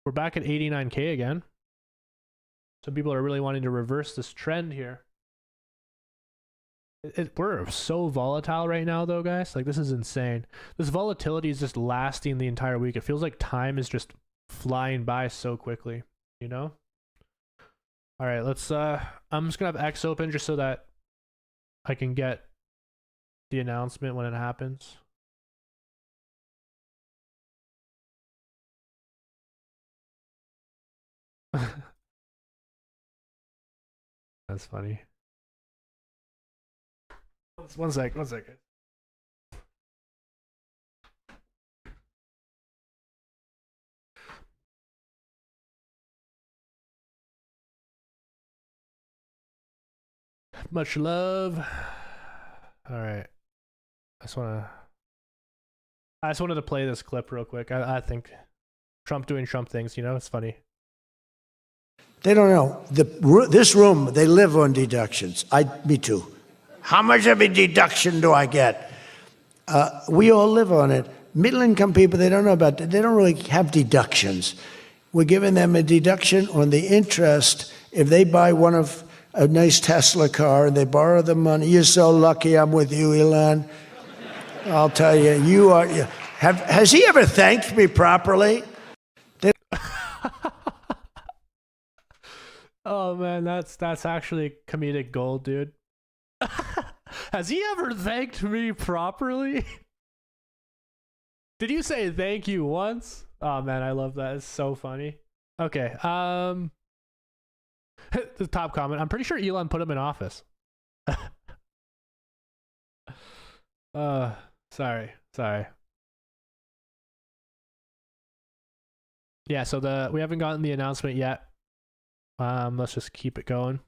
we're back at 89K again. Some people are really wanting to reverse this trend here. We're so volatile right now though, guys. Like, this is insane. This volatility is just lasting the entire week. It feels like time is just flying by so quickly, you know? All right, let's I'm just gonna have X open just so that I can get the announcement when it happens. That's funny. One sec. Much love. All right. I just wanted to play this clip real quick. I think Trump doing Trump things, you know, it's funny. They don't know. This room, they live on deductions. Me too. How much of a deduction do I get? We all live on it. Middle income people, they don't know about it. They don't really have deductions. We're giving them a deduction on the interest if they buy a nice Tesla car and they borrow the money. You're so lucky I'm with you, Elon. I'll tell you, has he ever thanked me properly? Oh man, that's actually comedic gold, dude. Has he ever thanked me properly? Did you say thank you once? Oh man, I love that. It's so funny. Okay, the top comment. I'm pretty sure Elon put him in office. Sorry. Yeah, so we haven't gotten the announcement yet. Let's just keep it going.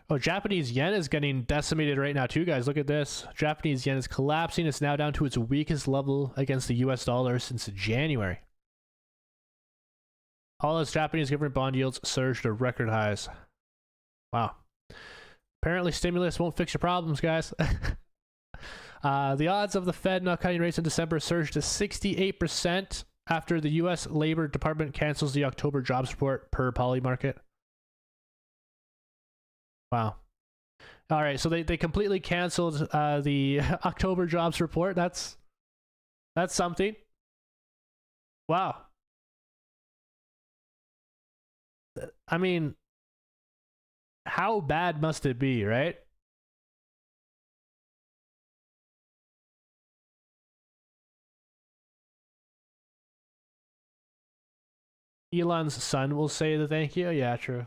Oh, Japanese yen is getting decimated right now too, guys. Look at this. Japanese yen is collapsing. It's now down to its weakest level against the US dollar since January. All its Japanese government bond yields surged to record highs. Wow. Apparently stimulus won't fix your problems, guys. The odds of the Fed not cutting rates in December surged to 68% after the US Labor Department cancels the October jobs report per Polymarket. Wow. All right, so they completely canceled the October jobs report. That's something. Wow. I mean, how bad must it be, right? Elon's son will say the thank you. Yeah, true.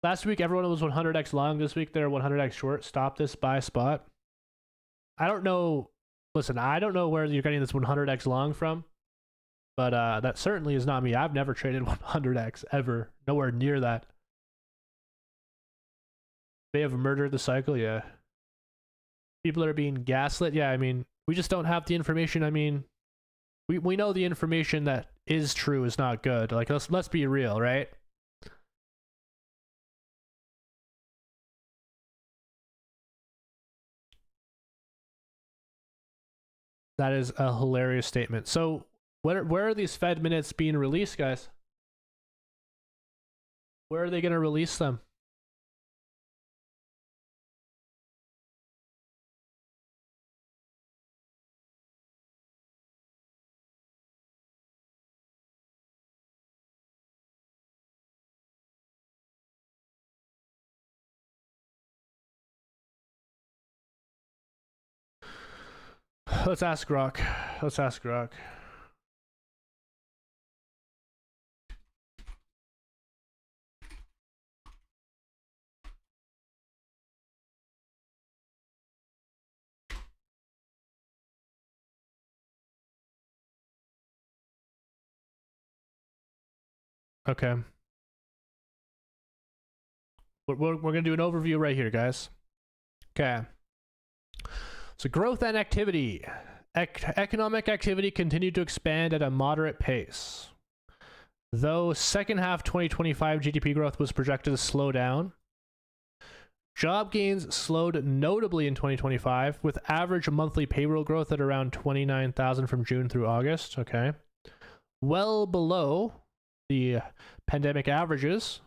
Last week, everyone was 100x long. This week, they're 100x short. Stop this buy spot. I don't know. Listen, I don't know where you're getting this 100x long from, but that certainly is not me. I've never traded 100x ever. Nowhere near that. They have murdered the cycle. Yeah. People are being gaslit. Yeah, I mean, we just don't have the information. I mean, we know the information that is true is not good. Like, let's be real, right? That is a hilarious statement. So, where are these Fed minutes being released, guys? Where are they going to release them? Let's ask Grok. Okay. We're going to do an overview right here, guys. Okay. So growth and activity. Economic activity continued to expand at a moderate pace. Though second half 2025 GDP growth was projected to slow down, job gains slowed notably in 2025, with average monthly payroll growth at around 29,000 from June through August. Okay. Well below the pandemic averages.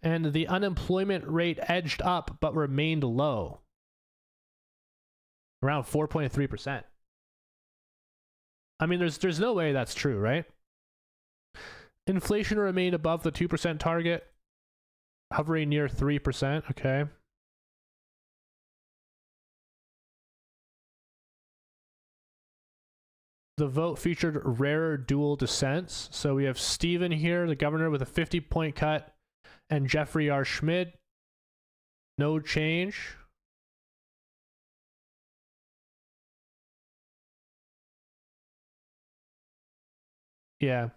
And the unemployment rate edged up but remained low, around 4.3%. I mean, there's no way that's true, right? Inflation remained above the 2% target, hovering near 3%, okay? The vote featured rare dual dissents. So we have Stephen here, the governor, with a 50-point cut, and Jeffrey R. Schmid, no change. Yeah.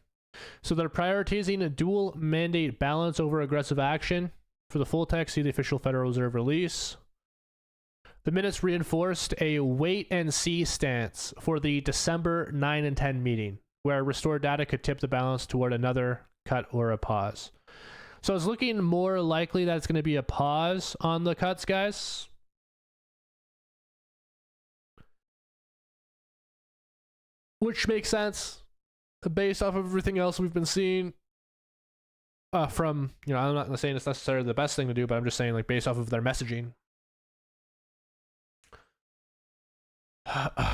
So they're prioritizing a dual mandate balance over aggressive action. For the full text, see the official Federal Reserve release. The minutes reinforced a wait-and-see stance for the December 9 and 10 meeting, where restored data could tip the balance toward another cut or a pause. So it's looking more likely that it's going to be a pause on the cuts, guys. Which makes sense based off of everything else we've been seeing from, you know, I'm not saying it's necessarily the best thing to do, but I'm just saying, like, based off of their messaging.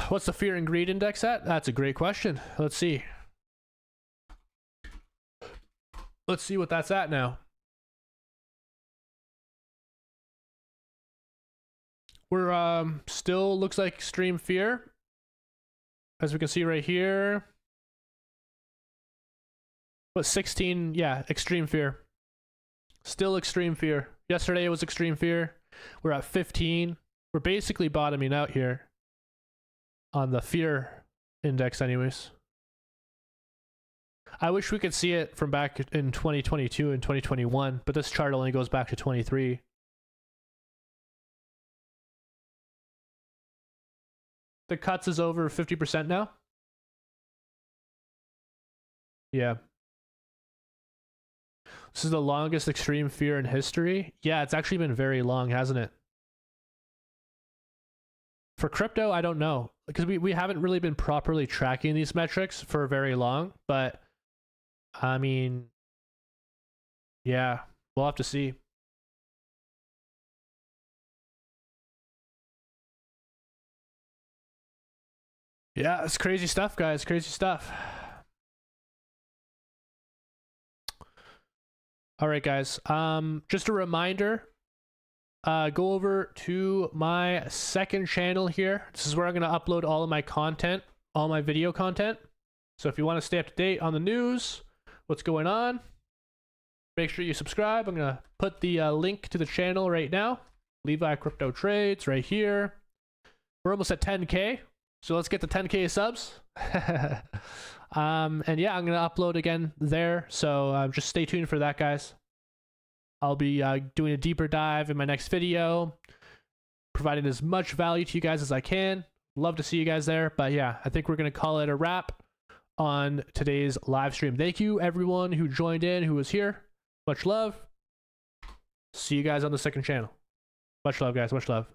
What's the fear and greed index at? That's a great question. Let's see. Let's see what that's at now. We're still looks like extreme fear, as we can see right here. But 16, yeah, extreme fear. Still extreme fear. Yesterday it was extreme fear. We're at 15. We're basically bottoming out here on the fear index anyways. I wish we could see it from back in 2022 and 2021, but this chart only goes back to 23. The cuts is over 50% now. Yeah. This is the longest extreme fear in history. Yeah, it's actually been very long, hasn't it? For crypto, I don't know, because we haven't really been properly tracking these metrics for very long, but I mean, yeah, we'll have to see. Yeah, it's crazy stuff, guys. Crazy stuff. All right, guys. Just a reminder, go over to my second channel here. This is where I'm going to upload all of my content, all my video content. So if you want to stay up to date on the news, what's going on, make sure you subscribe. I'm going to put the link to the channel right now. Levi Crypto Trades right here. We're almost at 10K. So let's get to 10K subs. And yeah, I'm going to upload again there. So just stay tuned for that, guys. I'll be doing a deeper dive in my next video, providing as much value to you guys as I can. Love to see you guys there. But yeah, I think we're going to call it a wrap on today's live stream. Thank you, everyone who joined in, who was here. Much love. See you guys on the second channel. Much love, guys. Much love.